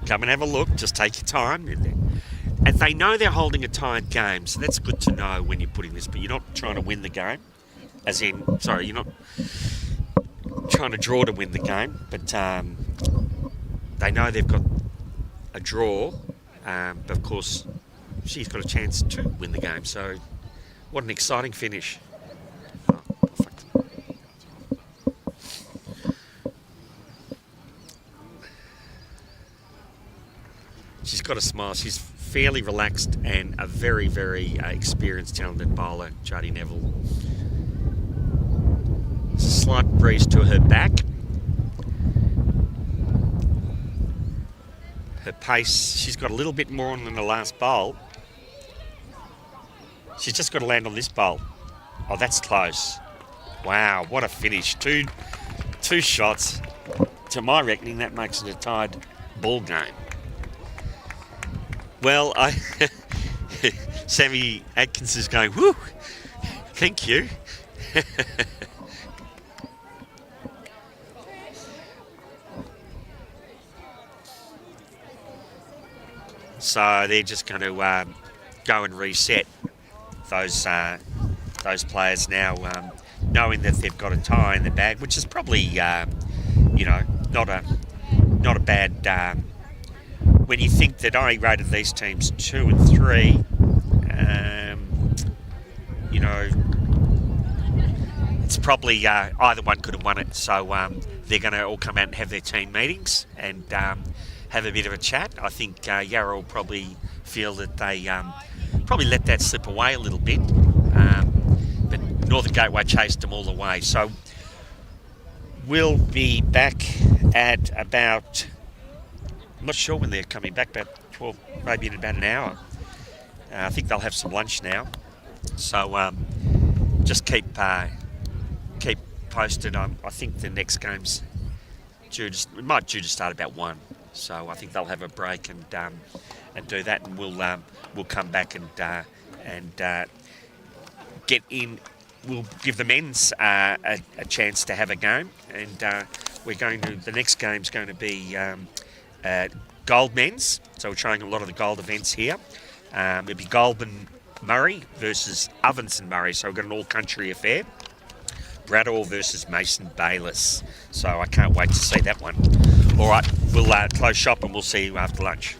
Come and have a look. Just take your time. And they know they're holding a tied game, so that's good to know when you're putting this. But you're not trying to win the game. As in, sorry, you're not trying to draw to win the game. But they know they've got a draw, but of course she's got a chance to win the game. So what an exciting finish. Oh, perfect. She's got a smile. She's fairly relaxed and a very, very experienced, talented bowler, Jodie Neville. There's a slight breeze to her back. Her pace, she's got a little bit more on than the last bowl. She's just got to land on this bowl. Oh, that's close. Wow, what a finish. Two shots. To my reckoning, that makes it a tied ball game. Well, Sammy Atkinson's going, whoo, thank you. So they're just going to go and reset those players now, knowing that they've got a tie in the bag, which is probably not a bad. When you think that I rated these teams 2 and 3, it's probably either one could have won it. So they're going to all come out and have their team meetings and have a bit of a chat. I think Yarra will probably feel that they probably let that slip away a little bit. But Northern Gateway chased them all the way. So we'll be back at about, I'm not sure when they're coming back, about 12, maybe in about an hour. I think they'll have some lunch now. So just keep posted. I think the next game's due to start about 1. So I think they'll have a break and do that, and we'll come back and get in. We'll give the men's a chance to have a game, and the next game's going to be Gold men's. So we're trying a lot of the gold events here. It'll be Goulburn Murray versus Ovens and Murray. So we've got an all-country affair. Bradall versus Mason Bayliss. So I can't wait to see that one. All right, we'll close shop and we'll see you after lunch.